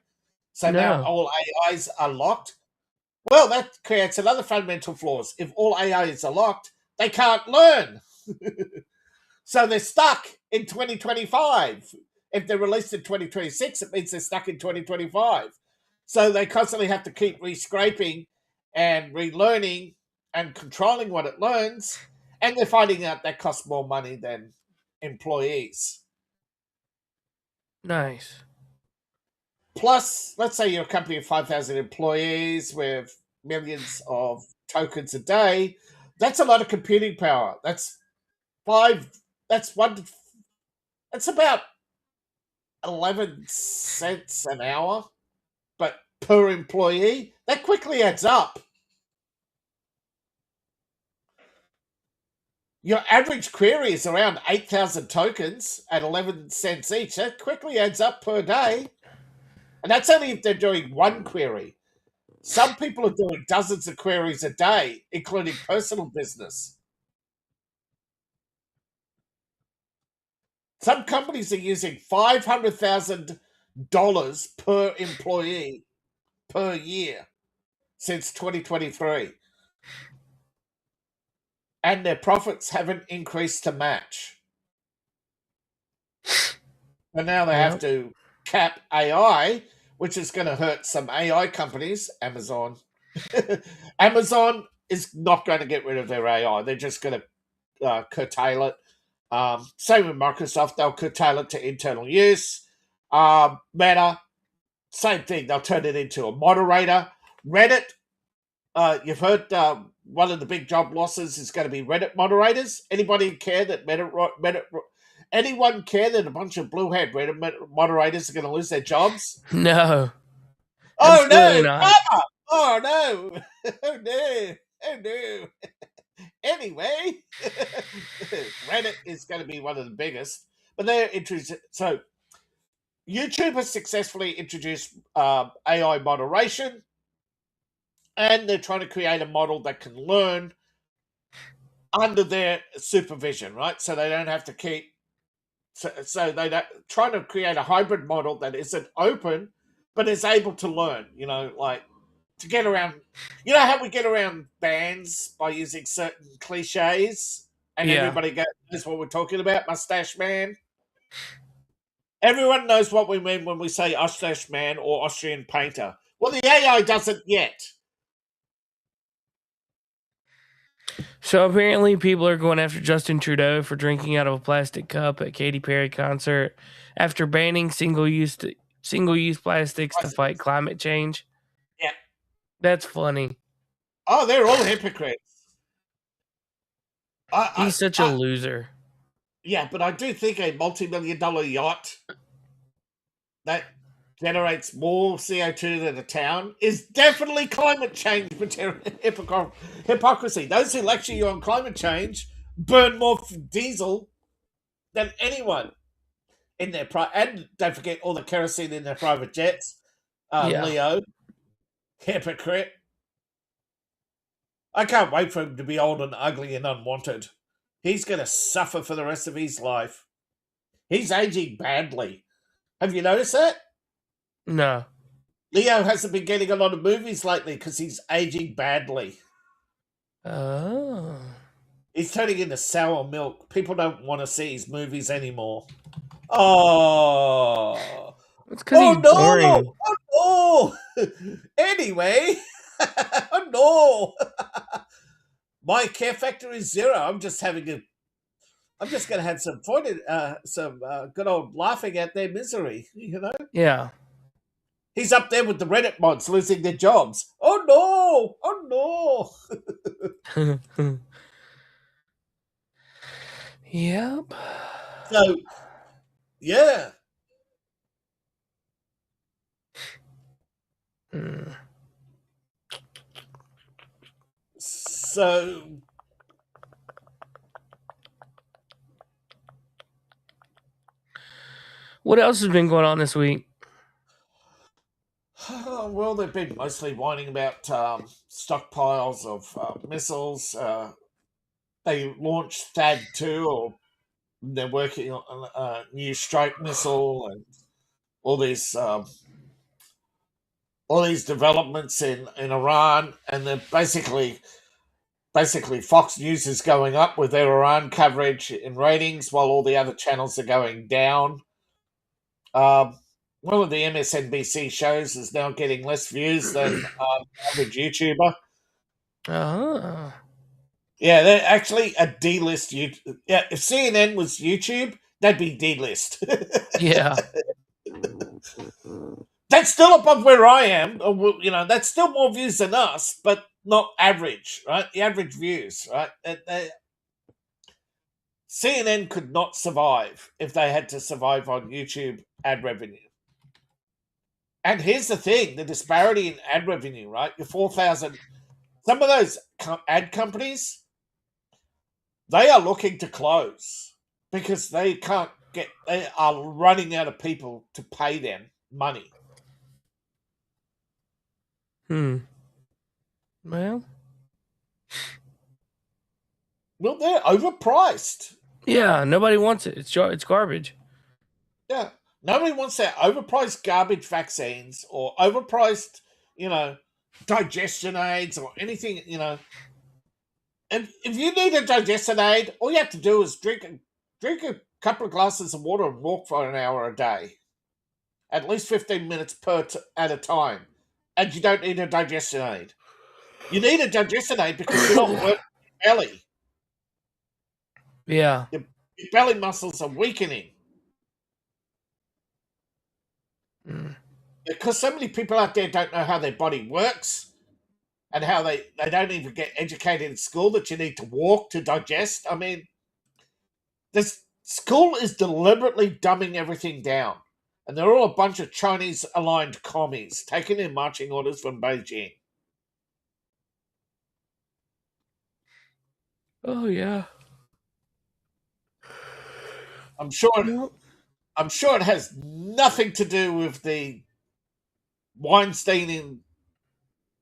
Speaker 3: So now all AIs are locked? Well, that creates another fundamental flaw. If all AIs are locked, they can't learn. So they're stuck in 2025. If they're released in 2026, it means they're stuck in 2025. So they constantly have to keep re-scraping and relearning and controlling what it learns. And they're finding out that costs more money than employees.
Speaker 2: Nice.
Speaker 3: Plus, let's say you're a company of 5,000 employees with millions of tokens a day. That's a lot of computing power. That's about 11 cents an hour, but per employee. That quickly adds up. Your average query is around 8,000 tokens at 11 cents each. That quickly adds up per day. And that's only if they're doing one query. Some people are doing dozens of queries a day, including personal business. Some companies are using $500,000 per employee per year. since 2023. And their profits haven't increased to match. And now they have to cap AI, which is going to hurt some AI companies. Amazon. Amazon is not going to get rid of their AI. They're just going to curtail it. Same with Microsoft. They'll curtail it to internal use. Meta, same thing. They'll turn it into a moderator. Reddit, you've heard one of the big job losses is going to be Reddit moderators. Anybody care that anyone care that a bunch of blue-haired Reddit moderators are going to lose their jobs?
Speaker 2: No.
Speaker 3: Oh no!
Speaker 2: Not.
Speaker 3: Oh no! Oh no! Oh no! Anyway, Reddit is going to be one of the biggest, but they're interested. So, YouTube has successfully introduced AI moderation, and they're trying to create a model that can learn under their supervision, right? So they don't have to keep. So they're trying to create a hybrid model that isn't open, but is able to learn. You know, like to get around. You know how we get around bans by using certain cliches, and everybody knows what we're talking about. Mustache man. Everyone knows what we mean when we say mustache man or Austrian painter. Well, the AI doesn't yet.
Speaker 2: So apparently people are going after Justin Trudeau for drinking out of a plastic cup at Katy Perry concert after banning single-use plastics to fight climate change.
Speaker 3: Yeah.
Speaker 2: That's funny.
Speaker 3: Oh, they're all hypocrites.
Speaker 2: He's such a loser.
Speaker 3: Yeah, but I do think a multi-million-dollar yacht that generates more CO2 than a town is definitely climate change hypocrisy. Those who lecture you on climate change burn more diesel than anyone in their and don't forget all the kerosene in their private jets. Leo, hypocrite. I can't wait for him to be old and ugly and unwanted. He's going to suffer for the rest of his life. He's aging badly. Have you noticed that?
Speaker 2: No.
Speaker 3: Leo hasn't been getting a lot of movies lately because he's aging badly.
Speaker 2: Oh.
Speaker 3: He's turning into sour milk. People don't want to see his movies anymore. Oh.
Speaker 2: It's because he's boring.
Speaker 3: Oh, no. Anyway. Oh, no. My care factor is 0. I'm just going to have some good old laughing at their misery, you know?
Speaker 2: Yeah.
Speaker 3: He's up there with the Reddit mods losing their jobs. Oh, no. Oh, no.
Speaker 2: Yep.
Speaker 3: So, yeah. So,
Speaker 2: what else has been going on this week?
Speaker 3: Well, they've been mostly whining about stockpiles of missiles. They launched THAAD 2, or they're working on a new strike missile, and all these developments in Iran, and they're basically Fox News is going up with their Iran coverage in ratings, while all the other channels are going down. One of the MSNBC shows is now getting less views than average YouTuber.
Speaker 2: Oh.
Speaker 3: Yeah, they're actually a D-list YouTube. Yeah, if CNN was YouTube, they'd be D-list.
Speaker 2: Yeah.
Speaker 3: That's still above where I am. You know, that's still more views than us, but not average, right? The average views, right? CNN could not survive if they had to survive on YouTube ad revenue. And here's the thing, the disparity in ad revenue, right? Your 4,000, some of those ad companies, they are looking to close because they are running out of people to pay them money.
Speaker 2: Well,
Speaker 3: they're overpriced.
Speaker 2: Yeah, nobody wants it. It's garbage.
Speaker 3: Yeah. Nobody wants that overpriced garbage vaccines or overpriced, you know, digestion aids or anything, if you need a digestion aid, all you have to do is drink a couple of glasses of water and walk for an hour a day, at least 15 minutes at a time, and you don't need a digestion aid. You need a digestion aid because you're not working your belly.
Speaker 2: Yeah.
Speaker 3: Your belly muscles are weakening. Because so many people out there don't know how their body works and how they don't even get educated in school that you need to walk to digest. I mean, this school is deliberately dumbing everything down. And they're all a bunch of Chinese-aligned commies taking in marching orders from Beijing.
Speaker 2: Oh, yeah.
Speaker 3: I'm sure it has nothing to do with the Weinstein and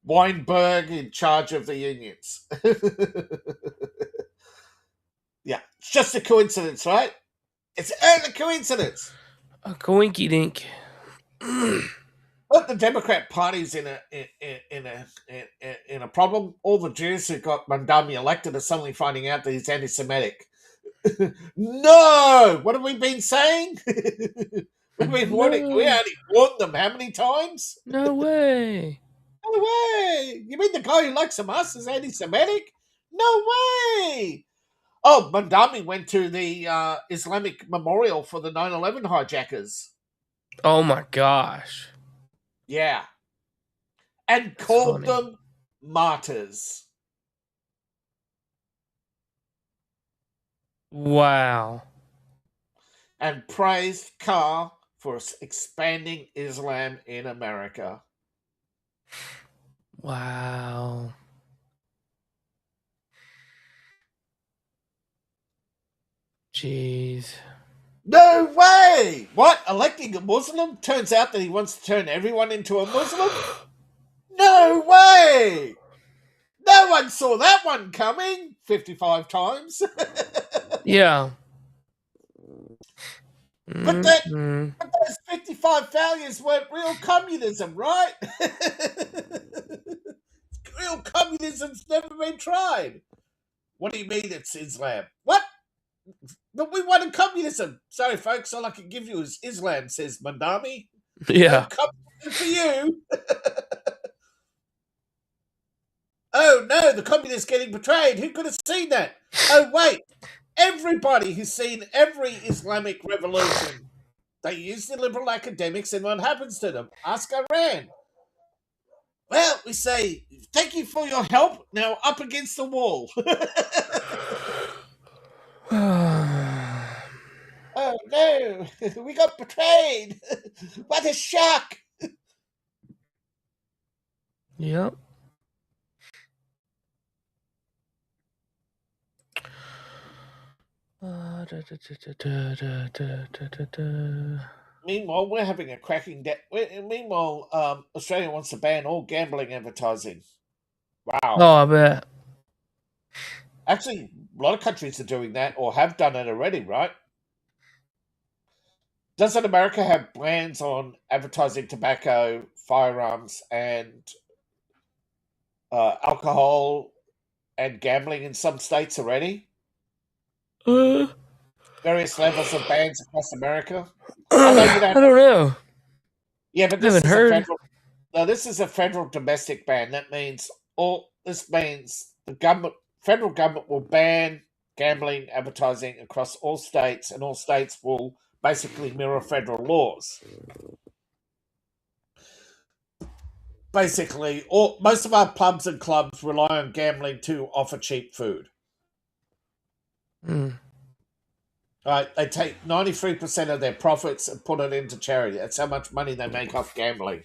Speaker 3: Weinberg in charge of the unions. Yeah, it's just a coincidence, right? It's only a coincidence.
Speaker 2: A coinky dink.
Speaker 3: But the Democrat Party's in a problem. All the Jews who got Mandami elected are suddenly finding out that he's anti-Semitic. No! What have we been saying? We've been warning. We only warned them how many times?
Speaker 2: No way.
Speaker 3: No way! You mean the guy who likes Hamas is anti-Semitic? No way! Oh, Mandami went to the Islamic memorial for the 9/11 hijackers.
Speaker 2: Oh my gosh.
Speaker 3: Yeah. And called them martyrs.
Speaker 2: Wow.
Speaker 3: And praised Carr for expanding Islam in America.
Speaker 2: Wow. Jeez.
Speaker 3: No way! What? Electing a Muslim? Turns out that he wants to turn everyone into a Muslim? No way! No one saw that one coming 55 times.
Speaker 2: Yeah.
Speaker 3: But those 55 failures weren't real communism, right? Real communism's never been tried. What do you mean it's Islam? What? But we wanted communism. Sorry, folks, all I can give you is Islam, says Mandami.
Speaker 2: Yeah.
Speaker 3: No communism for you. Oh, no, the communists getting betrayed. Who could have seen that? Oh, wait. Everybody who's seen every Islamic revolution, they use the liberal academics, and what happens to them? Ask Iran. Well, we say, thank you for your help. Now up against the wall. Oh, no. We got betrayed. What a shock.
Speaker 2: Yep.
Speaker 3: Meanwhile, we're having a cracking day. Meanwhile, Australia wants to ban all gambling advertising. Wow.
Speaker 2: Oh, I bet.
Speaker 3: Actually, a lot of countries are doing that or have done it already, right? Doesn't America have bans on advertising tobacco, firearms, and alcohol and gambling in some states already? Various levels of bans across America.
Speaker 2: I don't know.
Speaker 3: Yeah, but this is a federal domestic ban. That means the federal government will ban gambling advertising across all states, and all states will basically mirror federal laws. Basically, most of our pubs and clubs rely on gambling to offer cheap food. Right, they take 93% of their profits and put it into charity. That's how much money they make off gambling.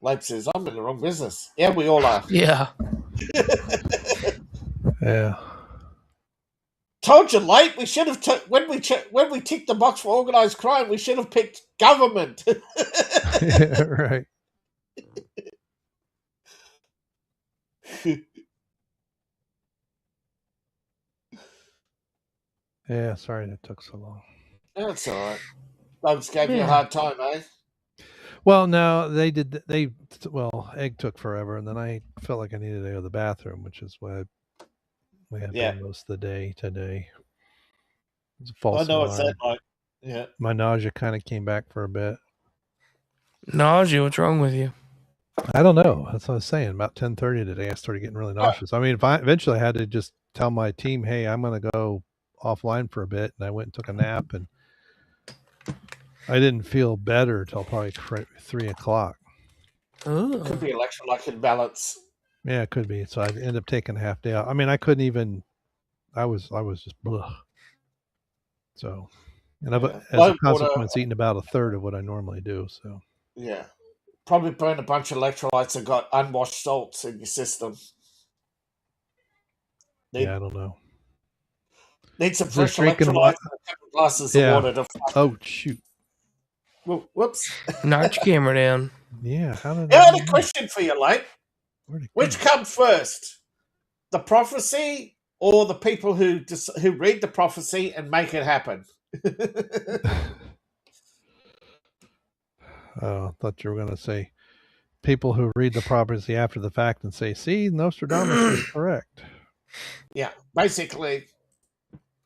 Speaker 3: Leip says, I'm in the wrong business. Yeah, we all are.
Speaker 2: Yeah.
Speaker 4: Yeah.
Speaker 3: Told you, Leip. We should have when we ticked the box for organized crime, we should have picked government.
Speaker 4: Yeah, right. Yeah, sorry that took so long.
Speaker 3: That's all right. I just gave you a hard time, eh?
Speaker 4: Well, no, they did. Egg took forever, and then I felt like I needed to go to the bathroom, which is why we have been most of the day today. It's a false
Speaker 3: I know
Speaker 4: alarm.
Speaker 3: it's that like, yeah.
Speaker 4: My nausea kind of came back for a bit.
Speaker 2: Nausea? What's wrong with you?
Speaker 4: I don't know. That's what I was saying. About 10:30 today, I started getting really nauseous. I mean, eventually I had to just tell my team, "Hey, I'm going to go offline for a bit," and I went and took a nap, and I didn't feel better till probably 3:00.
Speaker 3: Could be electrolyte imbalance.
Speaker 4: Yeah, it could be. So I ended up taking a half day out. I mean, I couldn't even. I was just blah. So, and as a consequence, eating about a third of what I normally do. So,
Speaker 3: yeah, probably burned a bunch of electrolytes and got unwashed salts in your system.
Speaker 4: Yeah, I don't know.
Speaker 3: Need some fresh electrolytes and a couple glasses of water to.
Speaker 4: Oh shoot!
Speaker 3: Whoops!
Speaker 2: Knock your camera down.
Speaker 4: Yeah, how did
Speaker 3: I had a question for you, Lake. Which comes first, the prophecy or the people who read the prophecy and make it happen?
Speaker 4: I thought you were going to say people who read the prophecy after the fact and say, "See, Nostradamus was correct."
Speaker 3: Yeah, basically.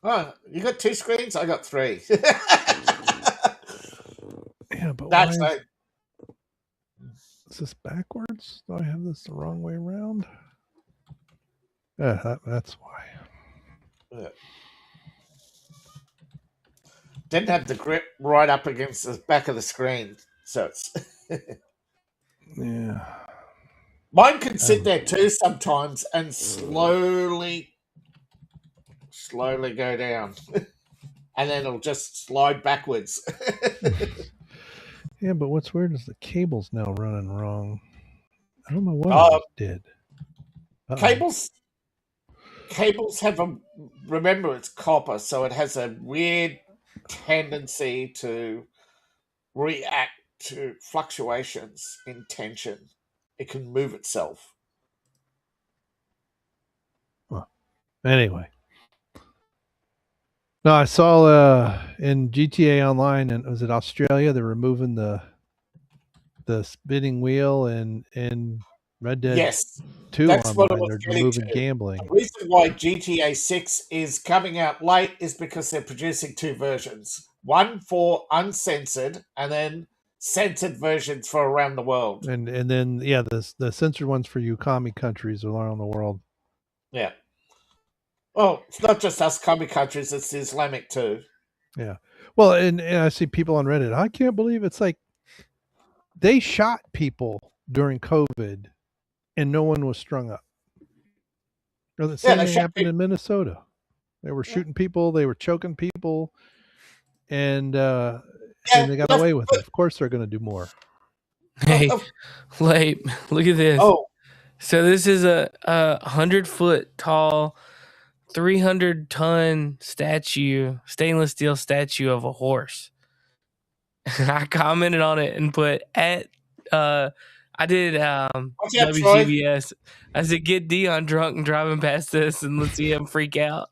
Speaker 3: Oh, you got 2 screens? I got 3.
Speaker 4: Yeah, but
Speaker 3: that's
Speaker 4: why is this backwards? Do I have this the wrong way around? Yeah, that's why.
Speaker 3: Yeah. Didn't have the grip right up against the back of the screen, so it's.
Speaker 4: Yeah.
Speaker 3: Mine can sit there too sometimes and slowly go down. And then it'll just slide backwards.
Speaker 4: Yeah, but what's weird is the cable's now running wrong. I don't know what I did.
Speaker 3: Cables have remember it's copper, so it has a weird tendency to react to fluctuations in tension. It can move itself.
Speaker 4: Anyway. No, I saw in GTA Online, and was it Australia? They're removing the spinning wheel and Red Dead 2
Speaker 3: that's
Speaker 4: online.
Speaker 3: what
Speaker 4: They're removing gambling.
Speaker 3: The reason why GTA 6 is coming out late is because they're producing 2 versions. One for uncensored, and then censored versions for around the world.
Speaker 4: And then the censored ones for you commie countries around the world.
Speaker 3: Yeah. Well, it's not just us commie countries; it's the Islamic too.
Speaker 4: Yeah. Well, and I see people on Reddit. I can't believe it's like they shot people during COVID, and no one was strung up. Or the same thing happened in Minnesota. They were shooting people. They were choking people, and they got away with it. Of course, they're going to do more.
Speaker 2: Hey, Late, look at this.
Speaker 3: Oh,
Speaker 2: so this is a 100-foot tall, 300-ton statue, stainless steel statue of a horse. I commented on it and put I did WCBS. I said, get Dion drunk and driving past this and let's see him freak out.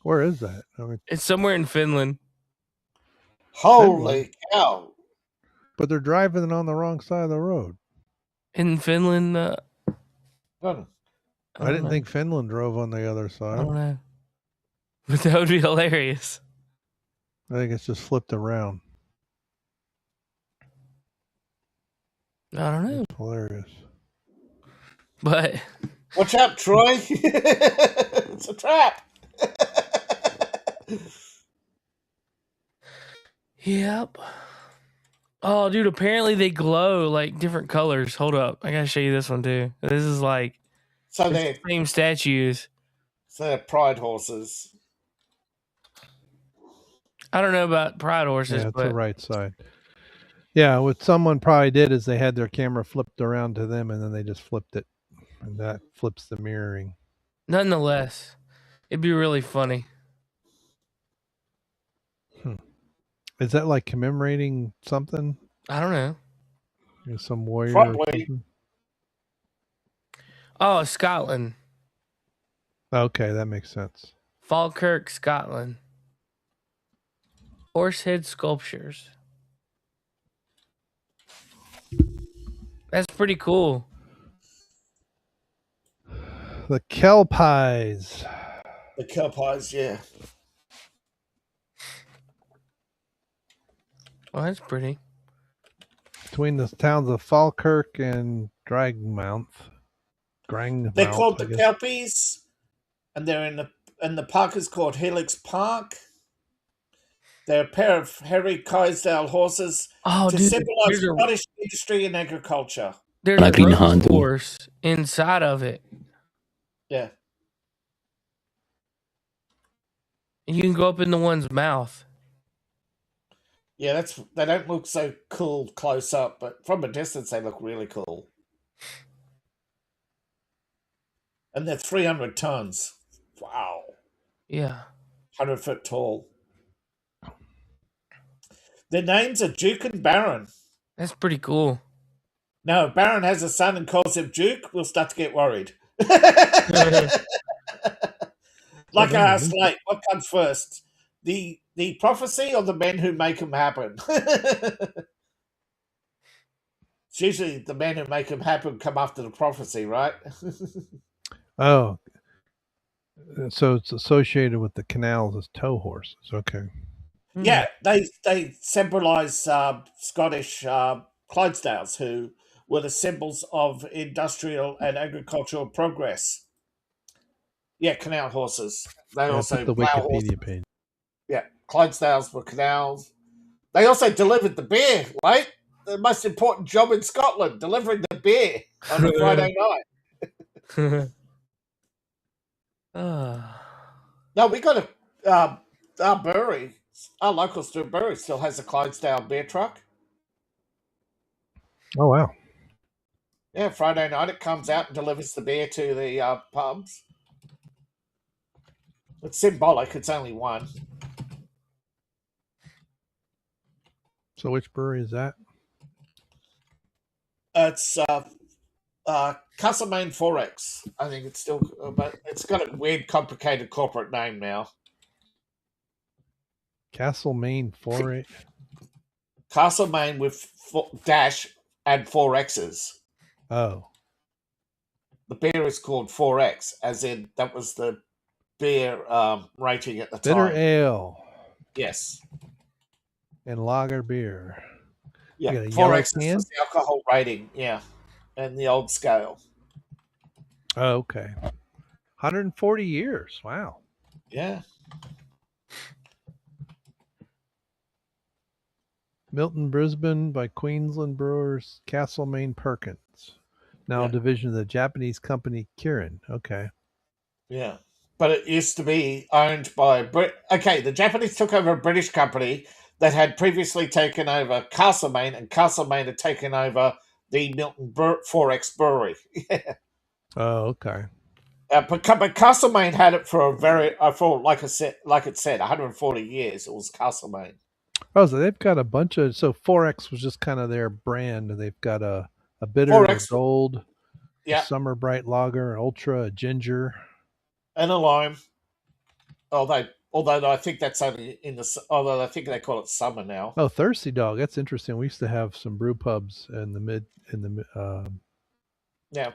Speaker 4: Where is that?
Speaker 2: It's somewhere in Finland.
Speaker 3: Holy cow.
Speaker 4: But they're driving on the wrong side of the road.
Speaker 2: In Finland?
Speaker 4: I didn't think Finland drove on the other side.
Speaker 2: I don't know. But that would be hilarious.
Speaker 4: I think it's just flipped around.
Speaker 2: I don't know.
Speaker 4: It's hilarious.
Speaker 2: But
Speaker 3: watch out, Troy. It's a trap.
Speaker 2: Yep. Oh, dude, apparently they glow like different colors. Hold up. I gotta show you this one too. This is like the same statues.
Speaker 3: So they're pride horses.
Speaker 2: I don't know about pride horses,
Speaker 4: yeah, it's
Speaker 2: but
Speaker 4: the right side. Yeah, what someone probably did is they had their camera flipped around to them and then they just flipped it. And that flips the mirroring.
Speaker 2: Nonetheless, it'd be really funny.
Speaker 4: Is that like commemorating something?
Speaker 2: I don't know.
Speaker 4: Some warrior
Speaker 3: probably.
Speaker 4: Or something?
Speaker 2: Oh, Scotland.
Speaker 4: Okay, that makes sense.
Speaker 2: Falkirk, Scotland. Horsehead sculptures. That's pretty cool.
Speaker 4: The kelpies.
Speaker 3: The kelpies, yeah.
Speaker 2: Oh, that's pretty.
Speaker 4: Between the towns of Falkirk and Dragmouth.
Speaker 3: They're called the kelpies, and they're in the park is called Helix Park. They're a pair of hairy Clydesdale horses to symbolize Scottish industry and agriculture.
Speaker 2: There's a road course inside of it.
Speaker 3: Yeah.
Speaker 2: You can go up in the one's mouth.
Speaker 3: Yeah, they don't look so cool close up, but from a distance they look really cool. And they're 300 tons. Wow.
Speaker 2: Yeah.
Speaker 3: 100 foot tall. Their names are Duke and Baron.
Speaker 2: That's pretty cool.
Speaker 3: Now, if Baron has a son and calls him Duke, we'll start to get worried. Like I asked Late, what comes first? The prophecy or the men who make them happen? It's usually the men who make them happen come after the prophecy, right?
Speaker 4: Oh. So it's associated with the canals as tow horses. Okay.
Speaker 3: Yeah, they symbolize Scottish Clydesdales, who were the symbols of industrial and agricultural progress. Yeah, canal horses. They also
Speaker 4: the
Speaker 3: plow
Speaker 4: Wikipedia
Speaker 3: horses.
Speaker 4: page.
Speaker 3: Yeah, Clydesdales were canals. They also delevered the beer, right? The most important job in Scotland, delivering the beer on a Friday night. No, we got our brewery. Our local brewery still has a Clydesdale beer truck.
Speaker 4: Oh, wow.
Speaker 3: Yeah, Friday night it comes out and delivers the beer to the pubs. It's symbolic. It's only one.
Speaker 4: So which brewery is that?
Speaker 3: It's Castlemaine 4X. I think it's still, but it's got a weird, complicated corporate name now.
Speaker 4: Castlemaine 4X.
Speaker 3: Castlemaine with dash and 4X's.
Speaker 4: Oh.
Speaker 3: The beer is called 4X, as in that was the beer rating at the
Speaker 4: Bitter
Speaker 3: time.
Speaker 4: ale.
Speaker 3: Yes.
Speaker 4: And lager beer.
Speaker 3: Yeah, 4X is the alcohol rating, yeah, and the old scale.
Speaker 4: Oh, okay. 140 years. Wow.
Speaker 3: Yeah.
Speaker 4: Milton Brisbane by Queensland Brewers, Castlemaine Perkins. Now a division of the Japanese company Kirin. Okay.
Speaker 3: Yeah. But it used to be owned by... the Japanese took over a British company that had previously taken over Castlemaine, and Castlemaine had taken over the Milton 4X brewery. Yeah.
Speaker 4: Oh, okay.
Speaker 3: But Castlemaine had it for like it said, 140 years. It was Castlemaine.
Speaker 4: Oh, so they've got a bunch of... So 4X was just kind of their brand. They've got a bitter,
Speaker 3: 4X,
Speaker 4: a gold,
Speaker 3: yeah,
Speaker 4: a summer bright lager, an ultra, a ginger,
Speaker 3: and a lime. Although I think that's only although I think they call it summer now.
Speaker 4: Oh, Thirsty Dog. That's interesting. We used to have some brew pubs in the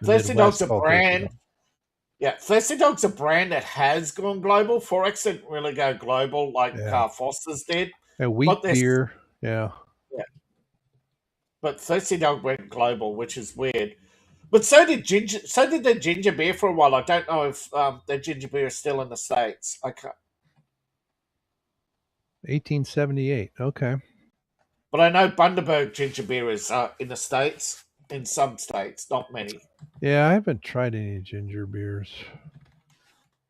Speaker 3: Thirsty Dog's a brand. Yeah, Thirsty Dog's a brand that has gone global. 4X didn't really go global like Foster's did.
Speaker 4: And wheat beer. Yeah.
Speaker 3: Yeah. But Thirsty Dog went global, which is weird. But so did their ginger beer for a while. I don't know if their ginger beer is still in the States. I can't.
Speaker 4: 1878. Okay.
Speaker 3: But I know Bundaberg ginger beer is in the States, in some states, not many.
Speaker 4: Yeah, I haven't tried any ginger beers.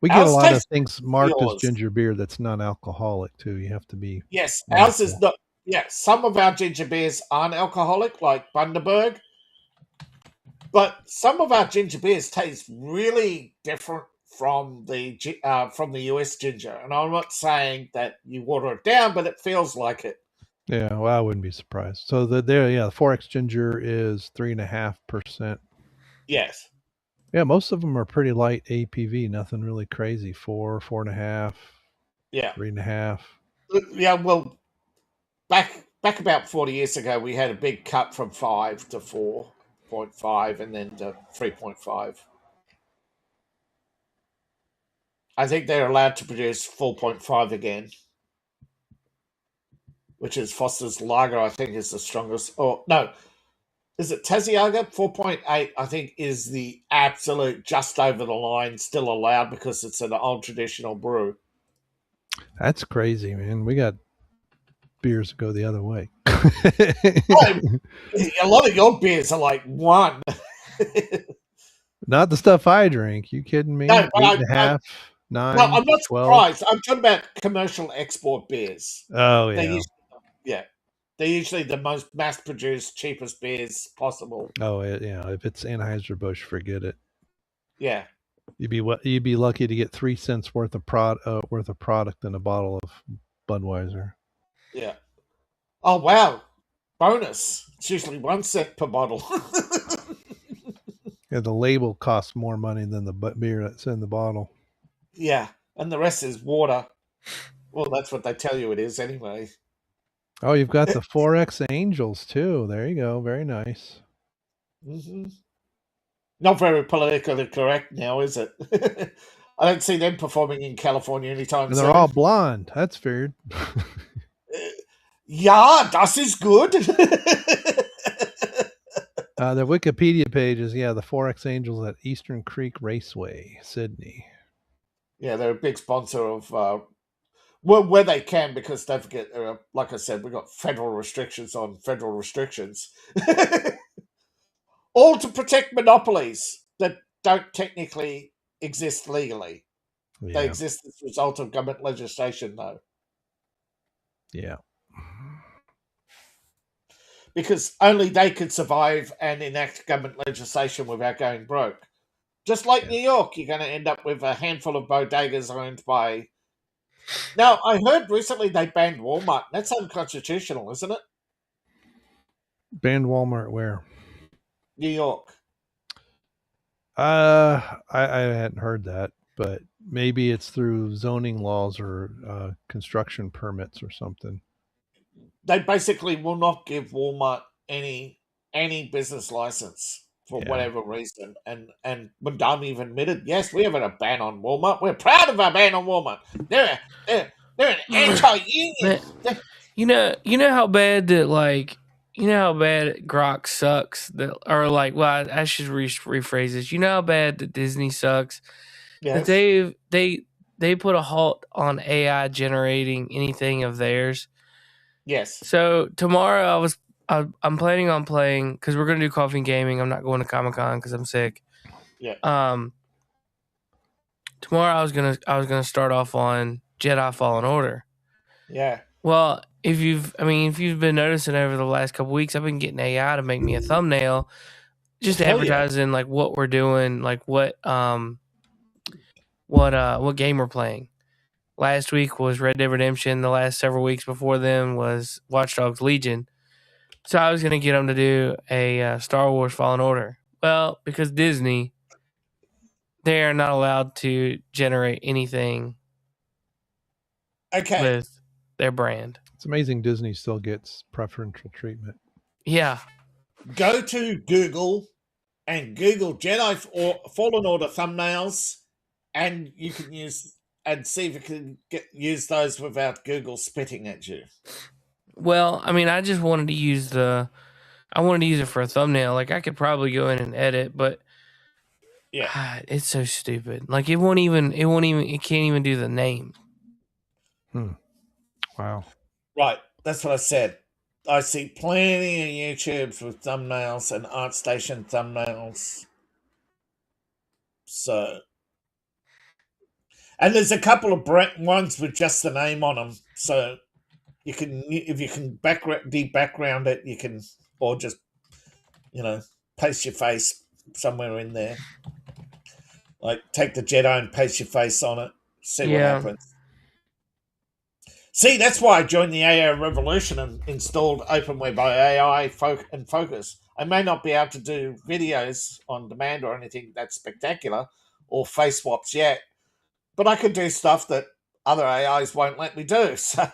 Speaker 4: We get a lot of things marked as ginger beer that's non-alcoholic too. You have to be.
Speaker 3: Yes, ours is not. Yeah, some of our ginger beers aren't alcoholic, like Bundaberg. But some of our ginger beers taste really different from the US ginger, and I'm not saying that you water it down, but it feels like it.
Speaker 4: Yeah, well, I wouldn't be surprised. So the 4X ginger is 3.5%.
Speaker 3: Yes.
Speaker 4: Yeah, most of them are pretty light APV, nothing really crazy. 4.5.
Speaker 3: Yeah.
Speaker 4: 3.5.
Speaker 3: Yeah, well, back about 40 years ago, we had a big cut from 5 to 4. 4.5 and then to 3.5. I think they're allowed to produce 4.5 again, which is Foster's Lager, I think, is the strongest. Or, no, is it Tasiaga? 4.8, I think, is the absolute just over the line, still allowed because it's an old traditional brew.
Speaker 4: That's crazy, man. We got beers that go the other way.
Speaker 3: A lot of your beers are like 1.
Speaker 4: Not the stuff I drink. You kidding me?
Speaker 3: No,
Speaker 4: 8.5, 9.
Speaker 3: No, I'm not
Speaker 4: 12.
Speaker 3: surprised. I'm talking about commercial export beers.
Speaker 4: Oh, yeah.
Speaker 3: They're usually the most mass-produced, cheapest beers possible.
Speaker 4: Oh, if it's Anheuser-Busch, forget it.
Speaker 3: Yeah.
Speaker 4: You'd be lucky to get 3 cents worth of product in a bottle of Budweiser.
Speaker 3: Yeah. Oh, wow. Bonus. It's usually 1 cent per bottle.
Speaker 4: Yeah, the label costs more money than the beer that's in the bottle.
Speaker 3: Yeah, and the rest is water. Well, that's what they tell you it is anyway.
Speaker 4: Oh, you've got the 4X Angels, too. There you go. Very nice.
Speaker 3: Mm-hmm. Not very politically correct now, is it? I don't see them performing in California anytime soon.
Speaker 4: And they're all blonde. That's weird.
Speaker 3: Yeah, das is good.
Speaker 4: The Wikipedia page is, the 4X Angels at Eastern Creek Raceway, Sydney.
Speaker 3: Yeah, they're a big sponsor of, where they can, because don't forget, like I said, we've got federal restrictions on federal restrictions. All to protect monopolies that don't technically exist legally. Yeah. They exist as a result of government legislation, though.
Speaker 4: Yeah.
Speaker 3: Because only they could survive and enact government legislation without going broke. Just like New York, you're going to end up with a handful of bodegas owned by... Now, I heard recently they banned Walmart. That's unconstitutional, isn't it?
Speaker 4: Banned Walmart where?
Speaker 3: New York.
Speaker 4: I hadn't heard that, but maybe it's through zoning laws or construction permits or something.
Speaker 3: They basically will not give Walmart any business license for whatever reason. And Madame even admitted, yes, we have a ban on Walmart. We're proud of our ban on Walmart. They're an anti-union.
Speaker 2: You know how bad that Grok sucks. I should rephrase this. You know how bad that Disney sucks.
Speaker 3: Yes.
Speaker 2: That they put a halt on AI generating anything of theirs.
Speaker 3: Yes.
Speaker 2: So tomorrow I'm planning on playing, because we're gonna do coffee and gaming. I'm not going to Comic-Con because I'm sick.
Speaker 3: Yeah.
Speaker 2: Tomorrow I was gonna start off on Jedi Fallen Order.
Speaker 3: Yeah.
Speaker 2: Well, if you've been noticing over the last couple weeks, I've been getting AI to make me a thumbnail, just advertising like what we're doing, like what game we're playing. Last week was Red Dead Redemption. The last several weeks before them was Watch Dogs Legion. So I was going to get them to do a Star Wars Fallen Order. Well, because Disney, they are not allowed to generate anything with their brand.
Speaker 4: It's amazing Disney still gets preferential treatment.
Speaker 2: Yeah.
Speaker 3: Go to Google and Google Jedi or Fallen Order thumbnails, and you can use and see if you can use those without Google spitting at you.
Speaker 2: Well, I just wanted to use I wanted to use it for a thumbnail. Like, I could probably go in and edit, but it's so stupid. Like, it can't even do the name.
Speaker 4: Wow.
Speaker 3: Right. That's what I said. I see plenty of YouTubes with thumbnails and ArtStation thumbnails. So, and there's a couple of ones with just the name on them. So you can, if you can background it, you can, or just, paste your face somewhere in there. Like, take the Jedi and paste your face on it. See what happens. See, that's why I joined the AI revolution and installed OpenWeb AI and Focus. I may not be able to do videos on demand or anything that's spectacular or face swaps yet, but I could do stuff that other AIs won't let me do. So,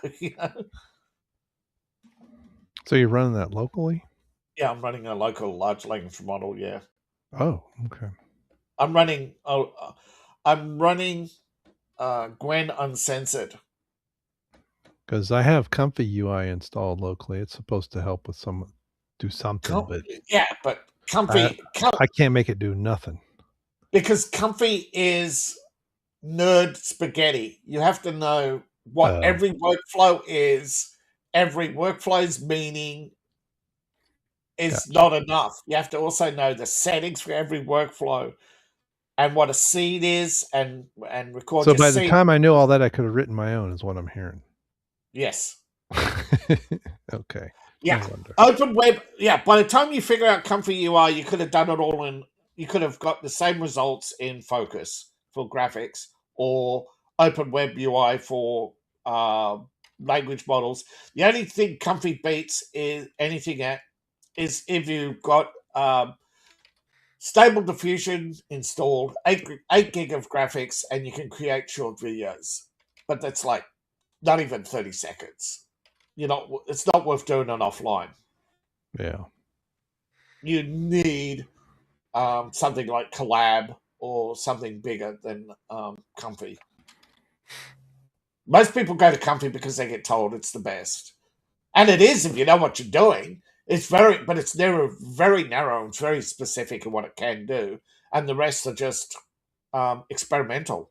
Speaker 4: So you're running that locally?
Speaker 3: Yeah, I'm running a local large language model. Yeah,
Speaker 4: Oh, okay.
Speaker 3: I'm running. I'm running Gwen Uncensored.
Speaker 4: Because I have Comfy UI installed locally. It's supposed to help with do something, but
Speaker 3: Yeah, but Comfy,
Speaker 4: I can't make it do nothing.
Speaker 3: Because Comfy is nerd spaghetti. You have to know what every workflow is. Every workflow's meaning is not enough. You have to also know the settings for every workflow and what a seed is and record
Speaker 4: so
Speaker 3: your
Speaker 4: by
Speaker 3: seed.
Speaker 4: The time I knew all that, I could have written my own, is what I'm hearing.
Speaker 3: Yes.
Speaker 4: Okay.
Speaker 3: Yeah. Open web. Yeah. By the time you figure out Comfy UI, you could have done it all you could have got the same results in Focus for graphics or Open Web UI for language models. The only thing Comfy beats is anything at is if you've got Stable Diffusion installed, 8 gig of graphics, and you can create short videos. But that's like not even 30 seconds. It's not worth doing it offline.
Speaker 4: Yeah.
Speaker 3: You need something like Collab or something bigger than Comfy. Most people go to Comfy because they get told it's the best. And it is if you know what you're doing. It's very narrow, very narrow. It's very specific in what it can do. And the rest are just experimental.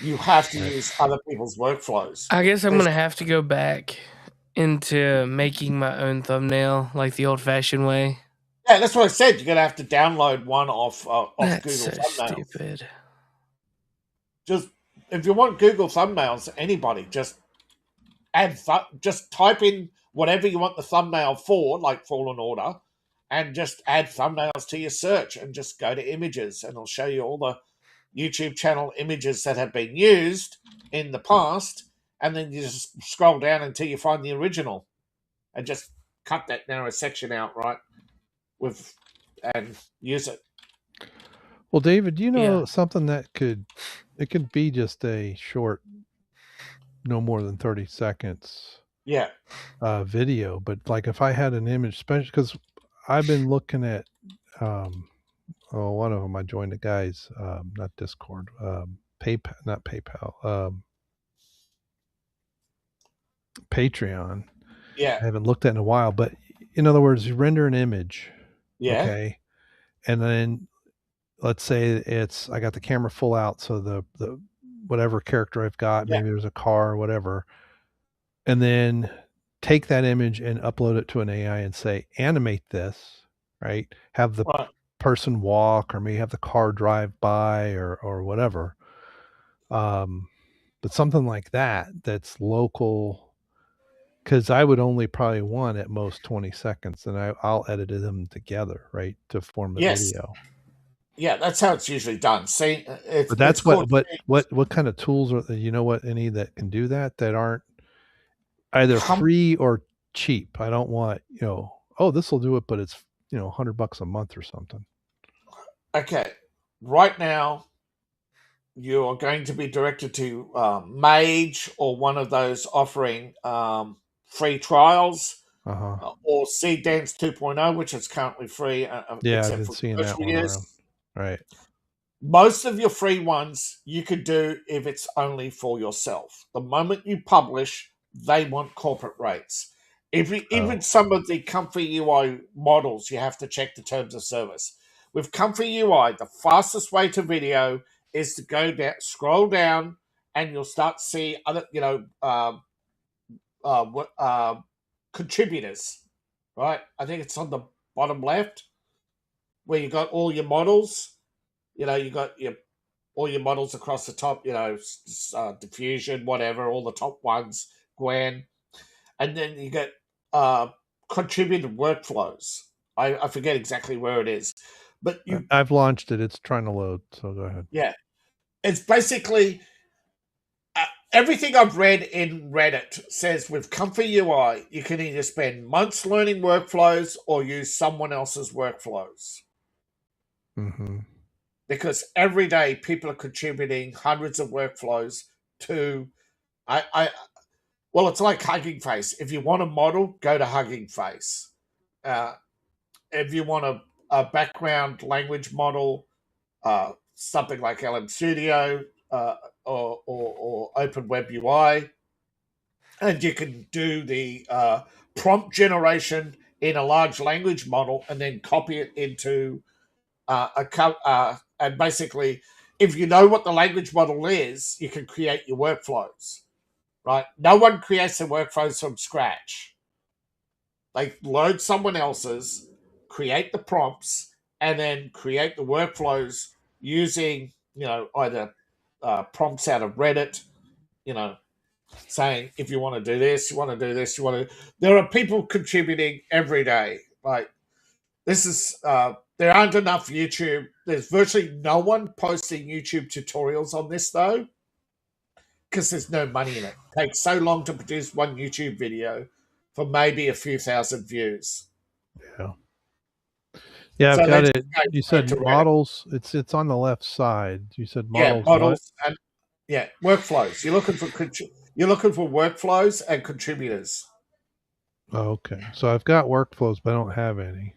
Speaker 3: You have to use other people's workflows.
Speaker 2: I guess I'm going to have to go back into making my own thumbnail like the old-fashioned way.
Speaker 3: Yeah, that's what I said. You're going to have to download one off
Speaker 2: That's
Speaker 3: Google
Speaker 2: so
Speaker 3: Thumbnails.
Speaker 2: Stupid.
Speaker 3: Just if you want Google Thumbnails, anybody just just type in whatever you want the thumbnail for, like Fallen Order, and just add thumbnails to your search and just go to images and it'll show you all the YouTube channel images that have been used in the past, and then you just scroll down until you find the original and just cut that narrow section out, right? And use it.
Speaker 4: Well, David, you know something that could be just a short, no more than 30 seconds video, but like if I had an image, especially because I've been looking at one of them, I joined the guys, not Discord, not PayPal, Patreon.
Speaker 3: Yeah.
Speaker 4: I haven't looked at it in a while, but in other words, you render an image.
Speaker 3: Yeah.
Speaker 4: Okay. And then let's say I got the camera full out. So the whatever character I've got, maybe there's a car or whatever, and then take that image and upload it to an AI and say, animate this, right? Have the person walk, or maybe have the car drive by or whatever. But something like that's local, because I would only probably want at most 20 seconds, and I'll edit them together, right, to form a video.
Speaker 3: Yeah, that's how it's usually done. See,
Speaker 4: but that's what kind of tools are, any that can do that aren't either free or cheap. I don't want, this will do it, but it's, $100 a month or something.
Speaker 3: Okay. Right now, you're going to be directed to Mage or one of those offering free trials, or Seed Dance 2.0, which is currently free.
Speaker 4: I've been seeing that one around. Right.
Speaker 3: Most of your free ones you could do if it's only for yourself. The moment you publish, they want corporate rates. Even some of the Comfy UI models, you have to check the terms of service. With Comfy UI, the fastest way to video is to go down, scroll down, and you'll start to see other, contributors. Right? I think it's on the bottom left where you got all your models. You got all your models across the top. Diffusion, whatever, all the top ones, Gwen, and then you get contributed workflows. I forget exactly where it is, but
Speaker 4: I've launched it. It's trying to load, so go ahead.
Speaker 3: Yeah, it's basically everything I've read in Reddit says with Comfy UI, you can either spend months learning workflows or use someone else's workflows.
Speaker 4: Mm-hmm.
Speaker 3: Because every day people are contributing hundreds of workflows to well, it's like Hugging Face. If you want a model, go to Hugging Face. if you want a background language model, something like LM Studio or Open Web UI, and you can do the prompt generation in a large language model and then copy it into and basically, if you know what the language model is, you can create your workflows, right? No one creates their workflows from scratch. They load someone else's, create the prompts, and then create the workflows using, either prompts out of Reddit, saying, if you want to do this, you want to do this, there are people contributing every day. Like, this is, there aren't enough YouTube. There's virtually no one posting YouTube tutorials on this, though, because there's no money in it. It takes so long to produce one YouTube video for maybe a few thousand views.
Speaker 4: Yeah. Yeah,
Speaker 3: So
Speaker 4: I've got
Speaker 3: let's
Speaker 4: it.
Speaker 3: go
Speaker 4: You said
Speaker 3: to Reddit.
Speaker 4: models. It's on the left side. You said models.
Speaker 3: Yeah, models and workflows. You're looking for workflows and contributors.
Speaker 4: Oh, okay. So I've got workflows, but I don't have any.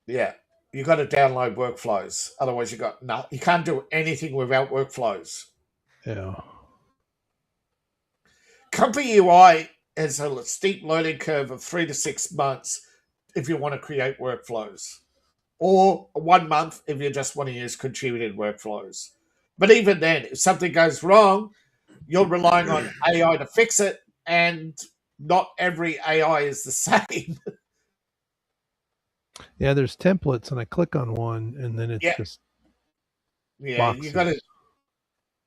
Speaker 3: Yeah, you got to download workflows. Otherwise, you can't do anything without workflows.
Speaker 4: Yeah.
Speaker 3: Comfy UI has a steep learning curve of 3 to 6 months if you want to create workflows, or 1 month if you just want to use contributed workflows. But even then, if something goes wrong, you're relying on AI to fix it, and not every AI is the same.
Speaker 4: Yeah, there's templates, and I click on one, and then it's just boxes.
Speaker 3: You got to.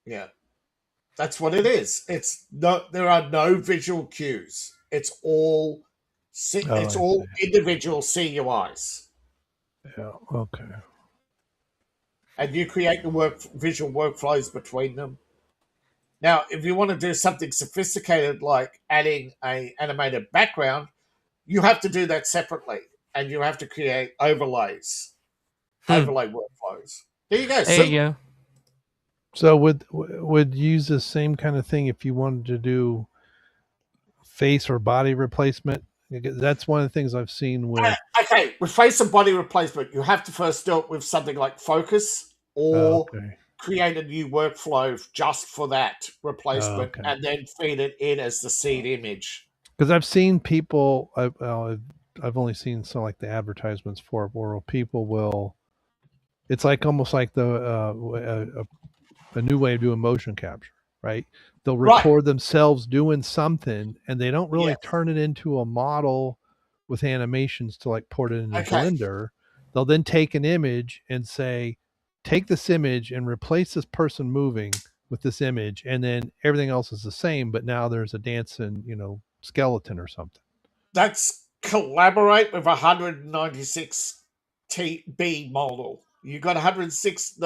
Speaker 3: Yeah, that's what it is. There are no visual cues. It's all individual CUIs.
Speaker 4: Yeah. Okay.
Speaker 3: And you create the visual workflows between them. Now, if you want to do something sophisticated like adding an animated background, you have to do that separately, and you have to create overlay workflows. There you go.
Speaker 2: There you go.
Speaker 4: So would use the same kind of thing if you wanted to do face or body replacement? That's one of the things I've seen with.
Speaker 3: Okay, with face and body replacement, you have to first do it with something like Focus or create a new workflow just for that replacement, and then feed it in as the seed image.
Speaker 4: Because I've seen people, I've only seen some like the advertisements for it, where people will. It's like almost like a new way of doing motion capture, right? They'll record themselves doing something, and they don't really turn it into a model with animations to like port it into Blender. They'll then take an image and say, take this image and replace this person moving with this image, and then everything else is the same, but now there's a dancing, skeleton or something. That's
Speaker 3: collaborate with 196 TB model. You got 106.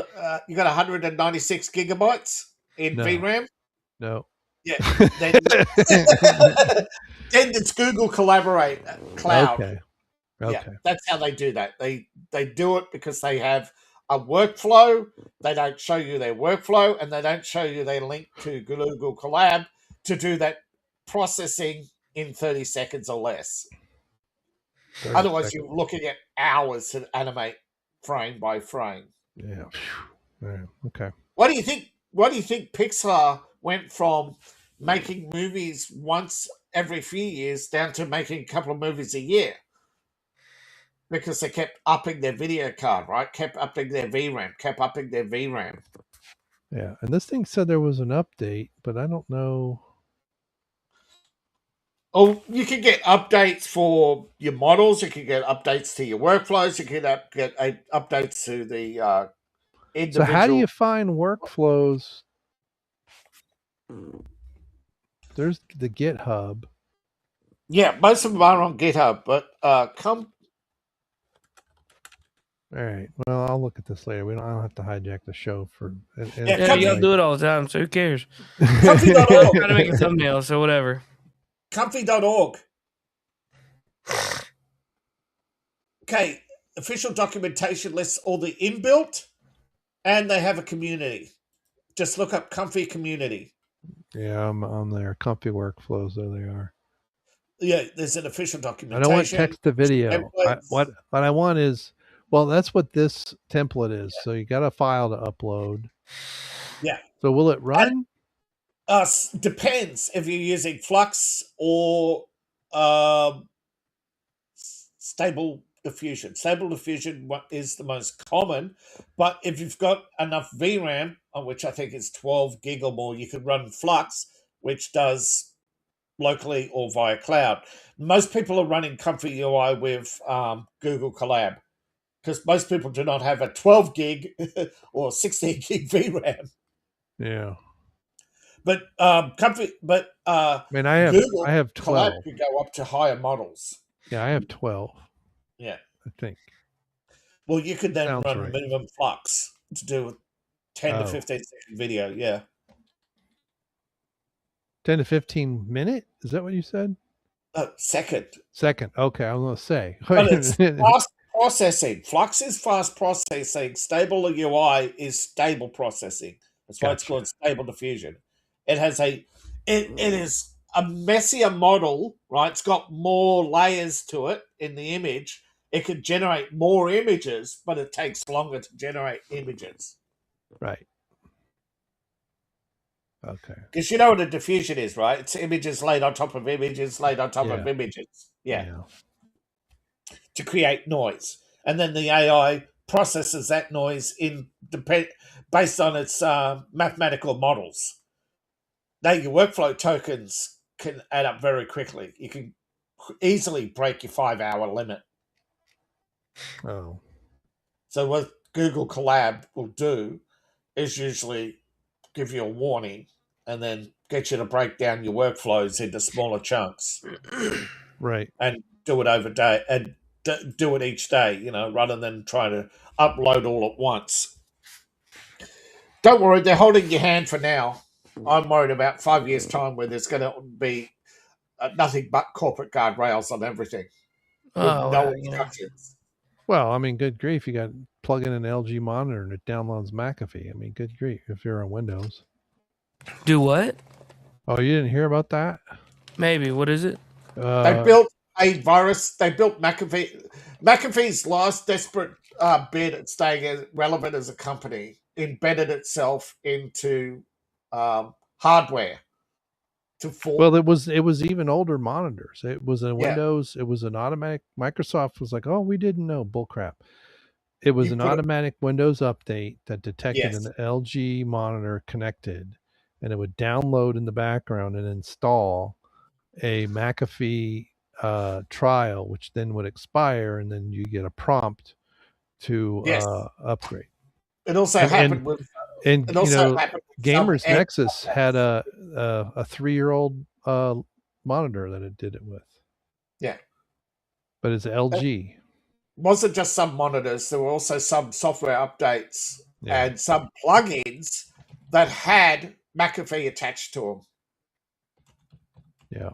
Speaker 3: You got 196 gigabytes in VRAM.
Speaker 4: No.
Speaker 3: Yeah. Then it's Google Collaborate Cloud.
Speaker 4: Okay.
Speaker 3: Yeah, that's how they do that. They do it because they have a workflow. They don't show you their workflow, and they don't show you their link to Google Collab to do that processing in 30 seconds or less. Otherwise, you're looking at hours to animate frame by frame.
Speaker 4: Yeah. Okay.
Speaker 3: What do you think? What do you think Pixar went from making movies once every few years down to making a couple of movies a year? Because they kept upping their video card, right? Kept upping their VRAM.
Speaker 4: Yeah, and this thing said there was an update, but I don't know.
Speaker 3: Oh, you can get updates for your models. You can get updates to your workflows. You can get updates to the individual.
Speaker 4: So how do you find workflows? There's the GitHub.
Speaker 3: Yeah, most of them are on GitHub, but come.
Speaker 4: All right. Well, I'll look at this later. I don't have to hijack the show for.
Speaker 2: Yeah, you do it all the time, so who cares?
Speaker 3: Comfy.org.
Speaker 2: Trying to make a thumbnail, so whatever.
Speaker 3: Comfy.org. Okay, official documentation lists all the inbuilt, and they have a community. Just look up Comfy Community.
Speaker 4: Yeah, I'm on there. Comfy workflows. There they are.
Speaker 3: Yeah, there's an official
Speaker 4: I
Speaker 3: documentation.
Speaker 4: don't want text to video. What I want is, well, that's what this template is. So you got a file to upload.
Speaker 3: Yeah.
Speaker 4: So will it run?
Speaker 3: Depends if you're using Flux or Stable Diffusion. Stable Diffusion is the most common, but if you've got enough VRAM, which I think is 12 gig or more, you can run Flux, which does locally or via cloud. Most people are running Comfy UI with Google Collab because most people do not have a 12 gig or 16 gig VRAM.
Speaker 4: Yeah.
Speaker 3: But
Speaker 4: I mean, I have 12.
Speaker 3: Collab could go up to higher models.
Speaker 4: Yeah, I have 12.
Speaker 3: Yeah,
Speaker 4: I think.
Speaker 3: Well, you could then
Speaker 4: Sounds
Speaker 3: run
Speaker 4: right.
Speaker 3: minimum Flux to do 10 to 15-second video. Yeah,
Speaker 4: 10 to 15 minute? Is that what you said?
Speaker 3: Second.
Speaker 4: Okay, I was going to say.
Speaker 3: But it's fast processing. Flux is fast processing. Stable UI is stable processing. That's why it's called Stable Diffusion. It has it is a messier model, right? It's got more layers to it in the image. It can generate more images, but it takes longer to generate images.
Speaker 4: Right. Okay.
Speaker 3: Because you know what a diffusion is, right? It's images laid on top of images, laid on top of images. Yeah. To create noise. And then the AI processes that noise based on its mathematical models. Now, your workflow tokens can add up very quickly. You can easily break your 5-hour limit.
Speaker 4: Oh.
Speaker 3: So what Google Collab will do is usually give you a warning and then get you to break down your workflows into smaller chunks.
Speaker 4: Right.
Speaker 3: And do it over day and do it each day, rather than trying to upload all at once. Don't worry, they're holding your hand for now. I'm worried about 5 years' time where there's going to be nothing but corporate guardrails on everything. With no instructions.
Speaker 4: Well, I mean, good grief. You got plug in an LG monitor and it downloads McAfee. I mean, good grief if you're on Windows.
Speaker 2: Do what?
Speaker 4: Oh, you didn't hear about that?
Speaker 2: Maybe. What is it?
Speaker 3: They built a virus. They built McAfee. McAfee's last desperate bid at staying relevant as a company embedded itself into hardware.
Speaker 4: Well, it was even older monitors. It was a Windows. It was an automatic. Microsoft was like, "Oh, we didn't know." Bullcrap. It was an automatic Windows update that detected an LG monitor connected, and it would download in the background and install a McAfee trial, which then would expire, and then you get a prompt to upgrade.
Speaker 3: It also happened with.
Speaker 4: And Gamers Nexus had a 3-year-old monitor that it did it with.
Speaker 3: Yeah,
Speaker 4: but it's LG.
Speaker 3: It wasn't just some monitors. There were also some software updates and some plugins that had McAfee attached to them.
Speaker 4: Yeah.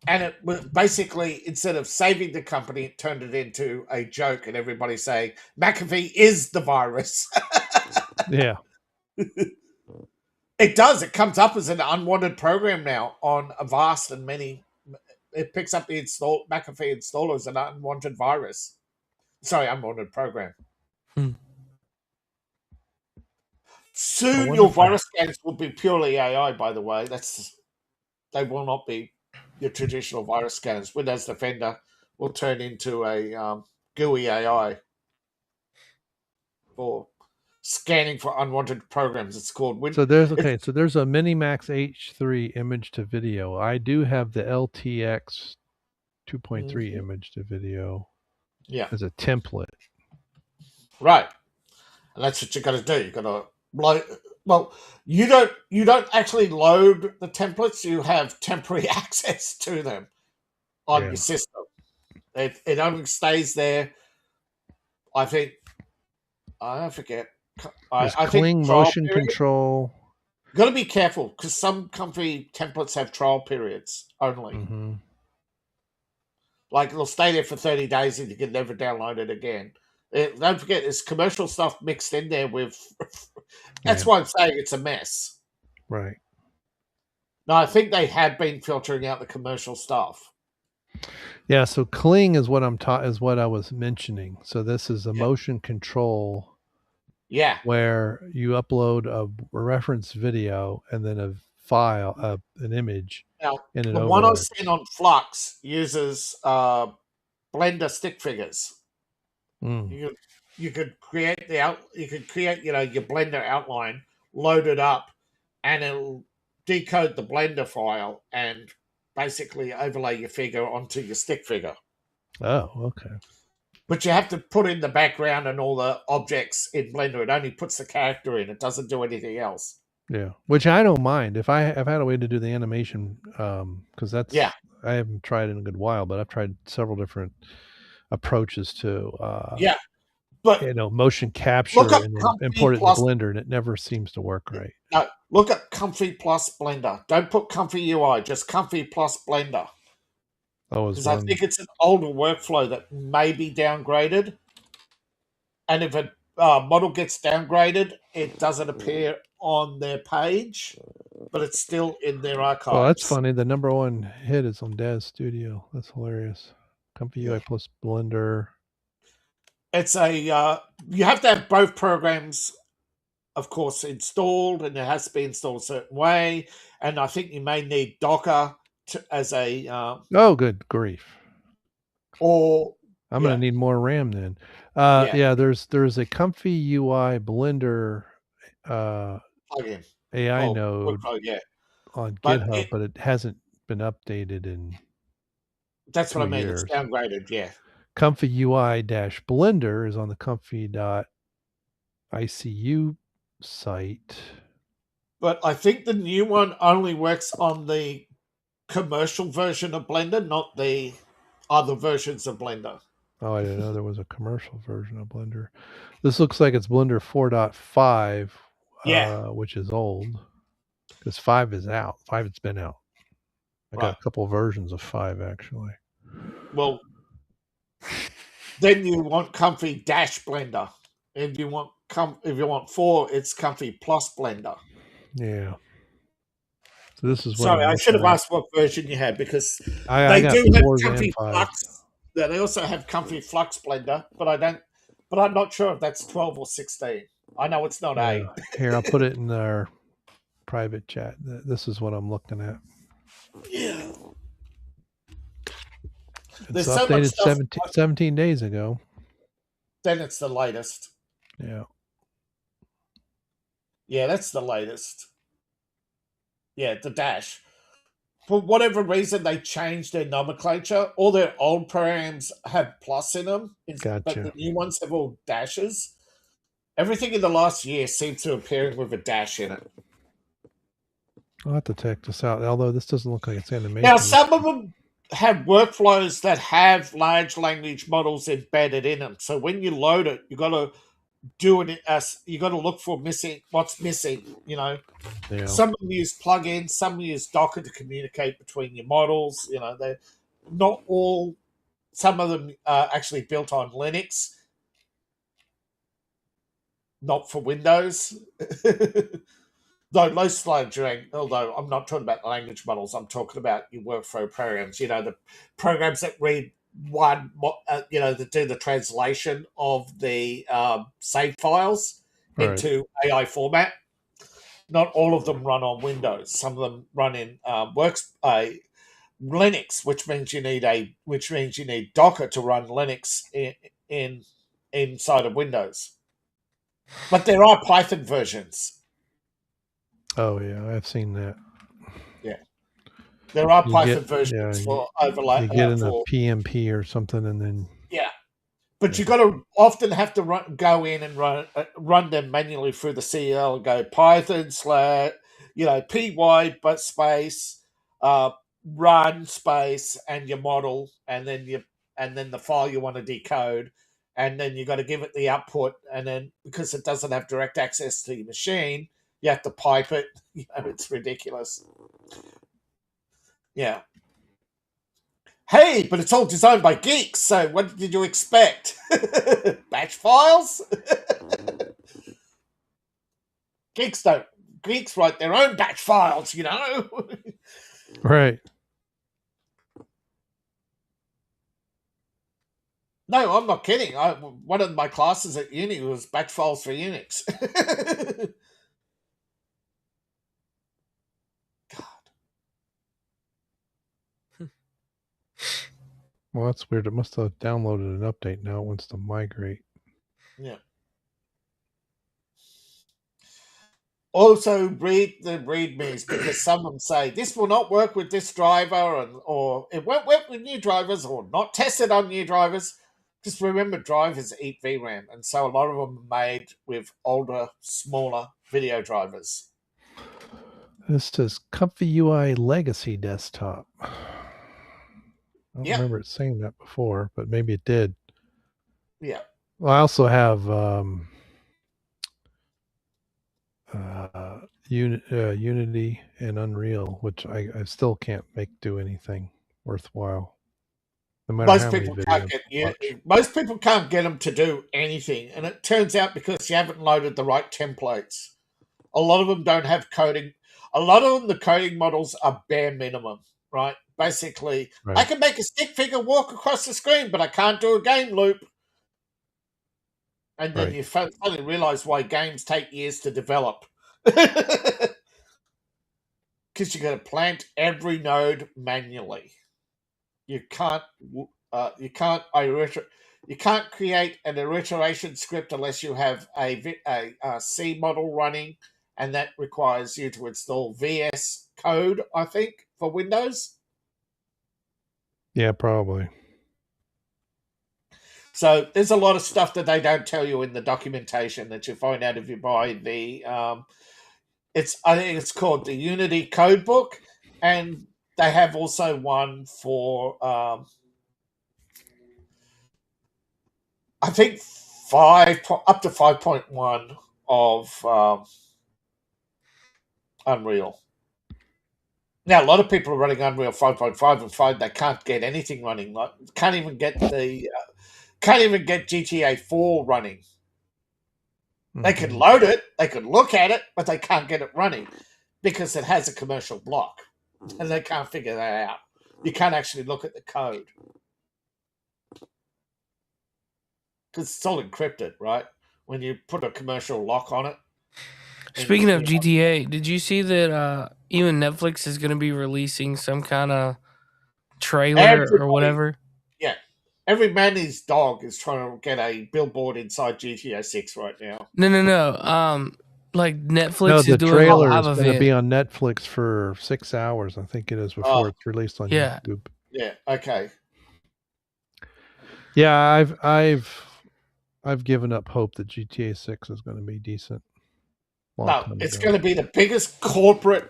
Speaker 3: And it was basically, instead of saving the company, it turned it into a joke, and everybody saying McAfee is the virus.
Speaker 4: Yeah.
Speaker 3: It does. It comes up as an unwanted program now on Avast and many. It picks up the McAfee installer as an unwanted virus. Sorry, unwanted program. Soon, your virus scans will be purely AI. By the way, they will not be your traditional virus scanners. Windows Defender will turn into a GUI AI for scanning for unwanted programs. It's called
Speaker 4: So there's a Minimax H3 image to video. I do have the LTX 2.3 image to video.
Speaker 3: Yeah.
Speaker 4: As a template.
Speaker 3: Right. And that's what you gotta do. You gotta load you don't actually load the templates, you have temporary access to them on your system. It only stays there. I think I forget. I think
Speaker 4: motion control.
Speaker 3: Got to be careful because some comfy templates have trial periods only.
Speaker 4: Mm-hmm.
Speaker 3: Like it'll stay there for 30 days and you can never download it again. Don't forget, there's commercial stuff mixed in there with. That's why I'm saying it's a mess.
Speaker 4: Right.
Speaker 3: No, I think they had been filtering out the commercial stuff.
Speaker 4: Yeah, so Cling is what is what I was mentioning. So this is a
Speaker 3: Yeah.
Speaker 4: motion control
Speaker 3: Yeah.
Speaker 4: where you upload a reference video and then a file, an image,
Speaker 3: Now,
Speaker 4: and it
Speaker 3: the one I've
Speaker 4: overlays.
Speaker 3: seen on Flux uses Blender stick figures.
Speaker 4: Mm.
Speaker 3: You could create your Blender outline, load it up, and it'll decode the Blender file and basically overlay your figure onto your stick figure.
Speaker 4: Oh, okay.
Speaker 3: But you have to put in the background and all the objects in Blender. It only puts the character in. It doesn't do anything else.
Speaker 4: Yeah, which I don't mind if I've had a way to do the animation, because that's
Speaker 3: Yeah.
Speaker 4: I haven't tried in a good while, but I've tried several different approaches to
Speaker 3: Yeah. But
Speaker 4: motion capture
Speaker 3: look up
Speaker 4: and then
Speaker 3: Comfy
Speaker 4: import it into
Speaker 3: Plus.
Speaker 4: Blender, and it never seems to work right.
Speaker 3: No, look at Comfy Plus Blender. Don't put Comfy UI, just Comfy Plus Blender.
Speaker 4: Oh,
Speaker 3: Because I think it's an older workflow that may be downgraded. And if a model gets downgraded, it doesn't appear on their page, but it's still in their archives.
Speaker 4: Oh, that's funny. The number one hit is on Daz Studio. That's hilarious. Comfy UI plus Blender.
Speaker 3: It's you have to have both programs, of course, installed, and it has to be installed a certain way. And I think you may need Docker as a.
Speaker 4: Oh, good grief!
Speaker 3: Or
Speaker 4: I'm going to need more RAM then. There's a Comfy UI Blender
Speaker 3: plugin
Speaker 4: AI node on GitHub, but it hasn't been updated in.
Speaker 3: That's what I mean.
Speaker 4: Years.
Speaker 3: It's downgraded. Yeah.
Speaker 4: Comfy UI-Blender is on the comfy.icu site.
Speaker 3: But I think the new one only works on the commercial version of Blender, not the other versions of Blender.
Speaker 4: Oh, I didn't know there was a commercial version of Blender. This looks like it's Blender 4.5, which is old. Because 5 is out. 5 has been out. I got a couple versions of 5 actually.
Speaker 3: Well, then you want Comfy Blender. If you want 4, it's Comfy Plus Blender.
Speaker 4: Yeah. So this is what
Speaker 3: Sorry, I should have asked what version you had, because they do have Comfy Flux. Yeah, they also have Comfy Flux Blender, but I'm not sure if that's 12 or 16. I know it's not 8.
Speaker 4: Here, I'll put it in our private chat. This is what I'm looking at.
Speaker 3: Yeah.
Speaker 4: It's updated 17 days ago.
Speaker 3: Then it's the latest.
Speaker 4: Yeah.
Speaker 3: Yeah, that's the latest. Yeah, the Dash. For whatever reason, they changed their nomenclature. All their old programs have plus in them, but the new ones have all dashes. Everything in the last year seems to appear with a dash in it.
Speaker 4: I'll have to check this out, although this doesn't look like it's animation.
Speaker 3: Now, some of them have workflows that have large language models embedded in them. So when you load it, you got to do it as you got to look for what's missing. Yeah. Some of them use plugins, some use Docker to communicate between your models. They're not all. Some of them are actually built on Linux, not for Windows. Though most although I'm not talking about language models, I'm talking about your workflow programs. The programs that read that do the translation of the save files into AI format. Not all of them run on Windows. Some of them run in Linux, which means you need Docker to run Linux inside of Windows. But there are Python versions.
Speaker 4: Oh yeah, I've seen that.
Speaker 3: Yeah, there are Python versions for overlay.
Speaker 4: You get in a PMP or something, and then
Speaker 3: but you got to often have to go in and run them manually through the CL and go Python py but space run space and your model and then the file you want to decode, and then you got to give it the output, and then because it doesn't have direct access to your machine, you have to pipe it. It's ridiculous. Yeah. Hey, but it's all designed by geeks, so what did you expect? Batch files? Geeks write their own batch files,
Speaker 4: Right.
Speaker 3: No, I'm not kidding. One of my classes at uni was batch files for Unix.
Speaker 4: Well, that's weird. It must have downloaded an update. Now it wants to migrate.
Speaker 3: Yeah. Also, read the readmes, because some of them say this will not work with this driver, or it won't work with new drivers, or not tested on new drivers. Just remember, drivers eat VRAM, and so a lot of them are made with older, smaller video drivers.
Speaker 4: This says Comfy UI Legacy Desktop. I don't remember it saying that before, but maybe it did.
Speaker 3: Yeah.
Speaker 4: Well, I also have Unity and Unreal, which I still can't make do anything worthwhile. No matter
Speaker 3: Most
Speaker 4: how
Speaker 3: people
Speaker 4: many
Speaker 3: can't
Speaker 4: videos.
Speaker 3: most people can't get them to do anything, and it turns out because you haven't loaded the right templates. A lot of them don't have coding. A lot of them, the coding models are bare minimum, right? Basically,
Speaker 4: Right.
Speaker 3: I can make a stick figure walk across the screen, but I can't do a game loop. And then you suddenly realize why games take years to develop. Because you got to plant every node manually. You can't create an iteration script unless you have a C model running, and that requires you to install VS Code, I think, for Windows.
Speaker 4: Yeah, probably.
Speaker 3: So there's a lot of stuff that they don't tell you in the documentation that you find out if you buy the I think it's called the Unity Codebook, and they have also one for I think up to 5.1 of Unreal. Now, a lot of people are running Unreal 5.5 and find they can't get anything running. Like, can't even get GTA 4 running. They can load it, they can look at it, but they can't get it running because it has a commercial block, and they can't figure that out. You can't actually look at the code because it's all encrypted, right? When you put a commercial lock on it.
Speaker 2: Speaking of GTA, did you see that even Netflix is going to be releasing some kind of trailer or whatever?
Speaker 3: Yeah. Every man and his dog is trying to get a billboard inside GTA 6 right now.
Speaker 2: No. Like Netflix
Speaker 4: No,
Speaker 2: is
Speaker 4: the
Speaker 2: doing
Speaker 4: trailer
Speaker 2: a
Speaker 4: is
Speaker 2: live
Speaker 4: going to
Speaker 2: event.
Speaker 4: be on Netflix for 6 hours, I think it is, before it's released on YouTube.
Speaker 3: Yeah, okay.
Speaker 4: Yeah, I've given up hope that GTA 6 is going to be decent.
Speaker 3: No, it's going to be the biggest corporate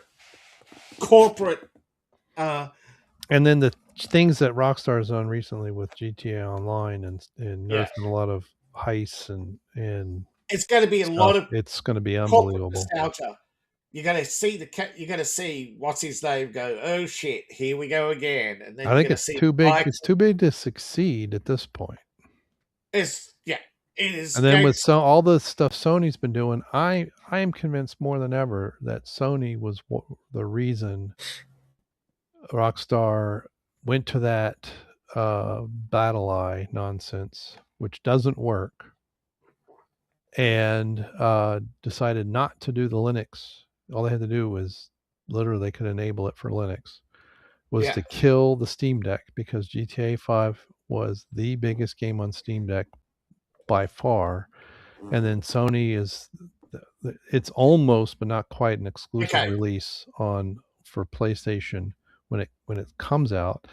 Speaker 4: and then the things that Rockstar's done recently with GTA Online and nerfing a lot of heists and
Speaker 3: it's going to be
Speaker 4: stuff,
Speaker 3: a lot of
Speaker 4: it's going to be unbelievable.
Speaker 3: Nostalgia. You're going to see what's his name go, oh shit, here we go again, and then
Speaker 4: I think it's too big. It's too big to succeed at this point.
Speaker 3: It is.
Speaker 4: And then with all the stuff Sony's been doing, I am convinced more than ever that Sony was the reason Rockstar went to that BattleEye nonsense, which doesn't work, and decided not to do the Linux. All they had to do was literally they could enable it for Linux, was to kill the Steam Deck, because GTA 5 was the biggest game on Steam Deck by far. And then Sony it's almost but not quite an exclusive release for PlayStation when it comes out,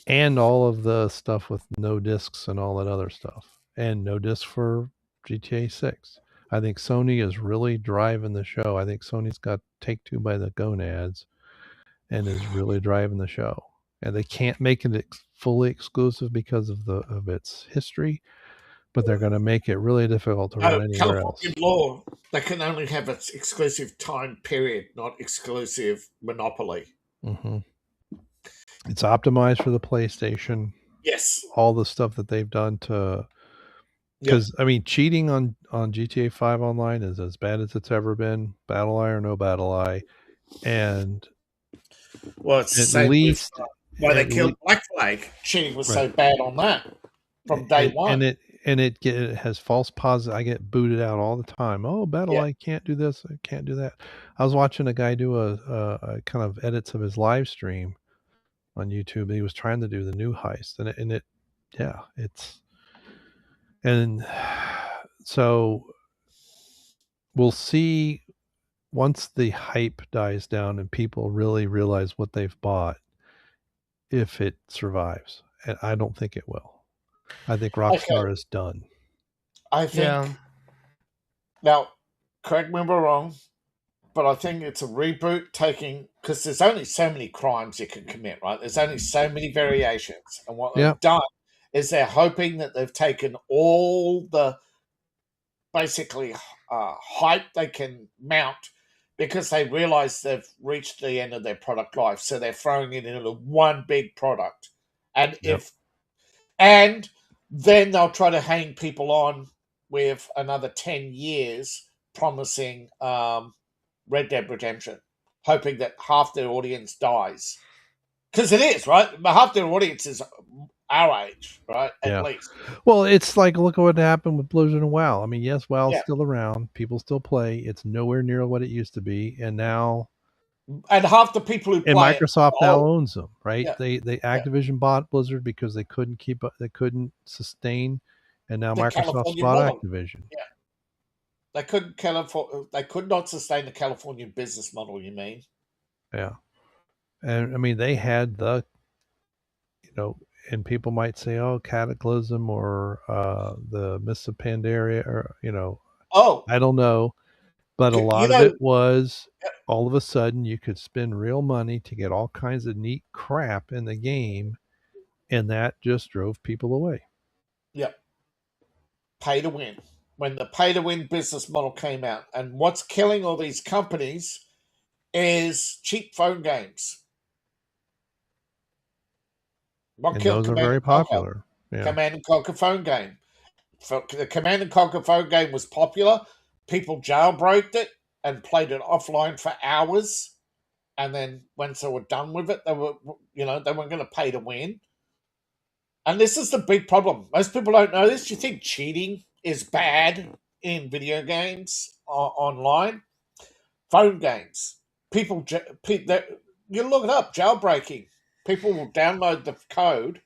Speaker 4: and all of the stuff with no discs and all that other stuff, and no disc for GTA 6. I think Sony is really driving the show. I think Sony's got Take-Two by the gonads and is really driving the show. And they can't make it fully exclusive because of its history, but they're going to make it really difficult to run anywhere else.
Speaker 3: California law, they can only have its exclusive time period, not exclusive monopoly.
Speaker 4: Mm-hmm. It's optimized for the PlayStation.
Speaker 3: Yes.
Speaker 4: All the stuff that they've done to... Because, I mean, cheating on GTA 5 Online is as bad as it's ever been, BattleEye or no BattleEye. And
Speaker 3: well, it's
Speaker 4: at least...
Speaker 3: why they killed Black Flag. Cheating was so bad on that. from day one.
Speaker 4: And it has false positives. I get booted out all the time. Oh, I can't do this. I can't do that. I was watching a guy do a kind of edits of his live stream on YouTube. He was trying to do the new heist, and so we'll see once the hype dies down and people really realize what they've bought, if it survives. And I don't think it will. I think Rockstar is done.
Speaker 3: I think, now, correct me if I'm wrong, but I think it's a reboot because there's only so many crimes you can commit, right? There's only so many variations. And what they've done is they're hoping that they've taken all the basically hype they can mount because they realize they've reached the end of their product life. So they're throwing it into one big product. And then they'll try to hang people on with another 10 years promising Red Dead Redemption, hoping that half their audience dies. Because it is, right? Half their audience is our age, right? At least.
Speaker 4: Well, it's like, look at what happened with Blizzard and WoW. I mean, yes, WoW's still around. People still play. It's nowhere near what it used to be. And now...
Speaker 3: And half the people who play...
Speaker 4: And Microsoft now owns them, right? They Activision bought Blizzard because they couldn't keep up, they couldn't sustain, and now Microsoft's bought Activision.
Speaker 3: Yeah. They could not sustain the California business model, you mean?
Speaker 4: Yeah. And I mean, they had the, and people might say, oh, Cataclysm or the Mists of Pandaria, or, I don't know. But a lot of it was all of a sudden you could spend real money to get all kinds of neat crap in the game, and that just drove people away.
Speaker 3: Yep. Pay to win. When the pay to win business model came out, and what's killing all these companies is cheap phone games.
Speaker 4: And those are very popular.
Speaker 3: Command and Conquer phone game. The Command and Conquer phone game was popular. People jailbroke it and played it offline for hours, and then once they were done with it, they weren't going to pay to win. And this is the big problem. Most people don't know this. You think cheating is bad in video games online? Phone games. You look it up. Jailbreaking. People will download the code,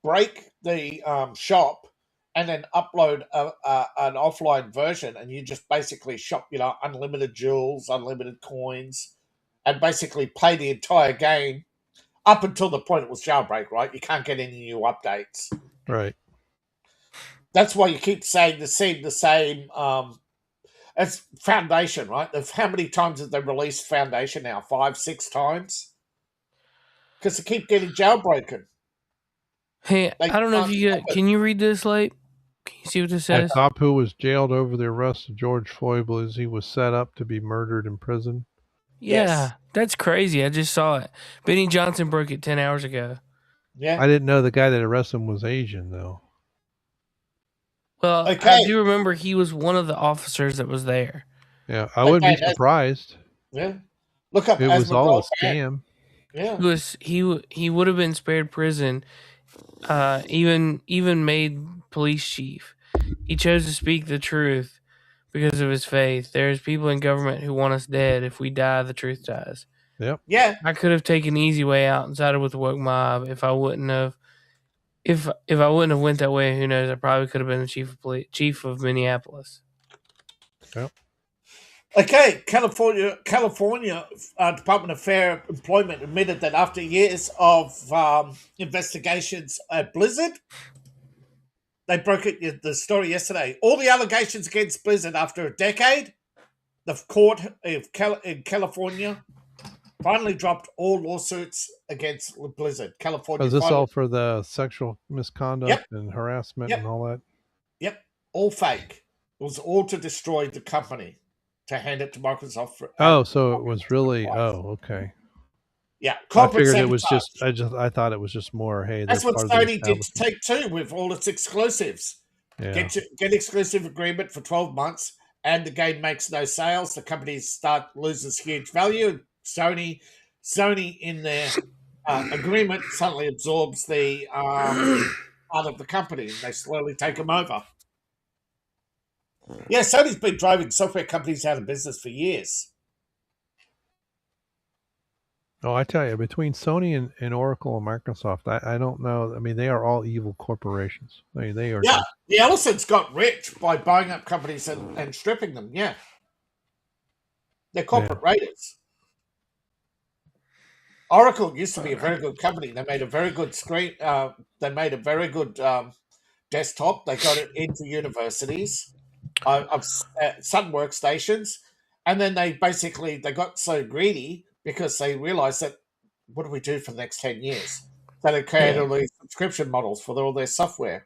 Speaker 3: break the shop, and then upload an offline version, and you just basically shop, unlimited jewels, unlimited coins, and basically play the entire game up until the point it was jailbreak, right? You can't get any new updates.
Speaker 4: Right.
Speaker 3: That's why you keep saying the same. It's Foundation, right? How many times have they released Foundation now? 5, 6 times? Because they keep getting jailbroken.
Speaker 2: Hey, I don't know if can you read this, Late? Can you see what this says?
Speaker 4: A cop who was jailed over the arrest of George Floyd believes he was set up to be murdered in prison.
Speaker 2: Yeah, that's crazy. I just saw it. Benny Johnson broke it 10 hours ago.
Speaker 3: Yeah.
Speaker 4: I didn't know the guy that arrested him was Asian, though.
Speaker 2: Well, I do remember he was one of the officers that was there.
Speaker 4: Yeah, I wouldn't be surprised.
Speaker 3: Yeah. Look up.
Speaker 4: It was all a scam.
Speaker 3: Yeah.
Speaker 2: He would have been spared prison, even made police chief. He chose to speak the truth because of his faith. There's people in government who want us dead. If we die, the truth dies.
Speaker 4: Yep.
Speaker 3: Yeah.
Speaker 2: I could have taken the easy way out and sided with the woke mob if I wouldn't have. If I wouldn't have went that way, who knows? I probably could have been the chief of Minneapolis.
Speaker 4: Yep.
Speaker 3: Okay, California Department of Fair Employment admitted that after years of investigations at Blizzard, they broke the story yesterday. All the allegations against Blizzard after a decade, the court in California finally dropped all lawsuits against Blizzard. California.
Speaker 4: Is this all for the sexual misconduct and harassment and all that?
Speaker 3: Yep, all fake. It was all to destroy the company, to hand it to Microsoft.
Speaker 4: So it was really. Oh, okay.
Speaker 3: Yeah,
Speaker 4: I figured it was just. I thought it was just more. Hey,
Speaker 3: that's what Sony did to Take-Two with all its exclusives. Yeah. Get exclusive agreement for 12 months, and the game makes no sales. The companies loses huge value. Sony in their agreement suddenly absorbs the part of the company, and they slowly take them over. Yeah, Sony's been driving software companies out of business for years.
Speaker 4: Oh, I tell you, between Sony and Oracle and Microsoft, I don't know. I mean, they are all evil corporations. I mean, they are.
Speaker 3: Yeah, the Ellisons got rich by buying up companies and stripping them. Yeah, they're corporate raiders. Oracle used to be a very good company. They made a very good screen. They made a very good desktop. They got it into universities, Sun workstations, and then they got so greedy because they realized that what do we do for the next 10 years? So they created all these subscription models for all their software.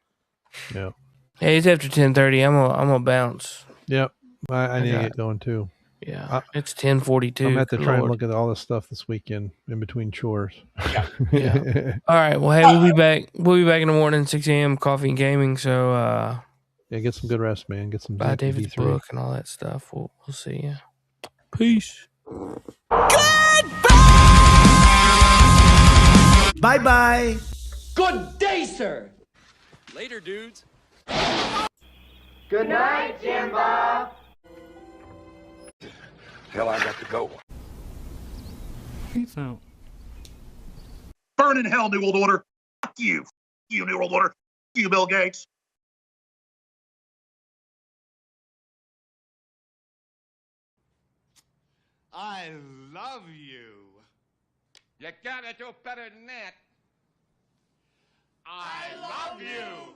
Speaker 4: Yeah.
Speaker 2: Hey, it's after 10:30. I'm gonna bounce.
Speaker 4: Yep. I need to get going too.
Speaker 2: Yeah, it's 10:42.
Speaker 4: I'm gonna have to try and look at all this stuff this weekend in between chores.
Speaker 2: Yeah. All right. Well, hey, we'll be back. We'll be back in the morning, 6 a.m. Coffee and gaming. So,
Speaker 4: yeah, get some good rest, man. Get some.
Speaker 2: Buy David's book and all that stuff. We'll see you. Peace.
Speaker 7: Bye bye.
Speaker 8: Good day, sir.
Speaker 5: Later, dudes.
Speaker 8: Good night, Jim Bob.
Speaker 9: Hell, I got to go.
Speaker 10: Peace out.
Speaker 11: Burn in hell, New World Order. Fuck you. Fuck you, New World Order. Fuck you, Bill Gates.
Speaker 9: I love you. You gotta do better than that. I love you.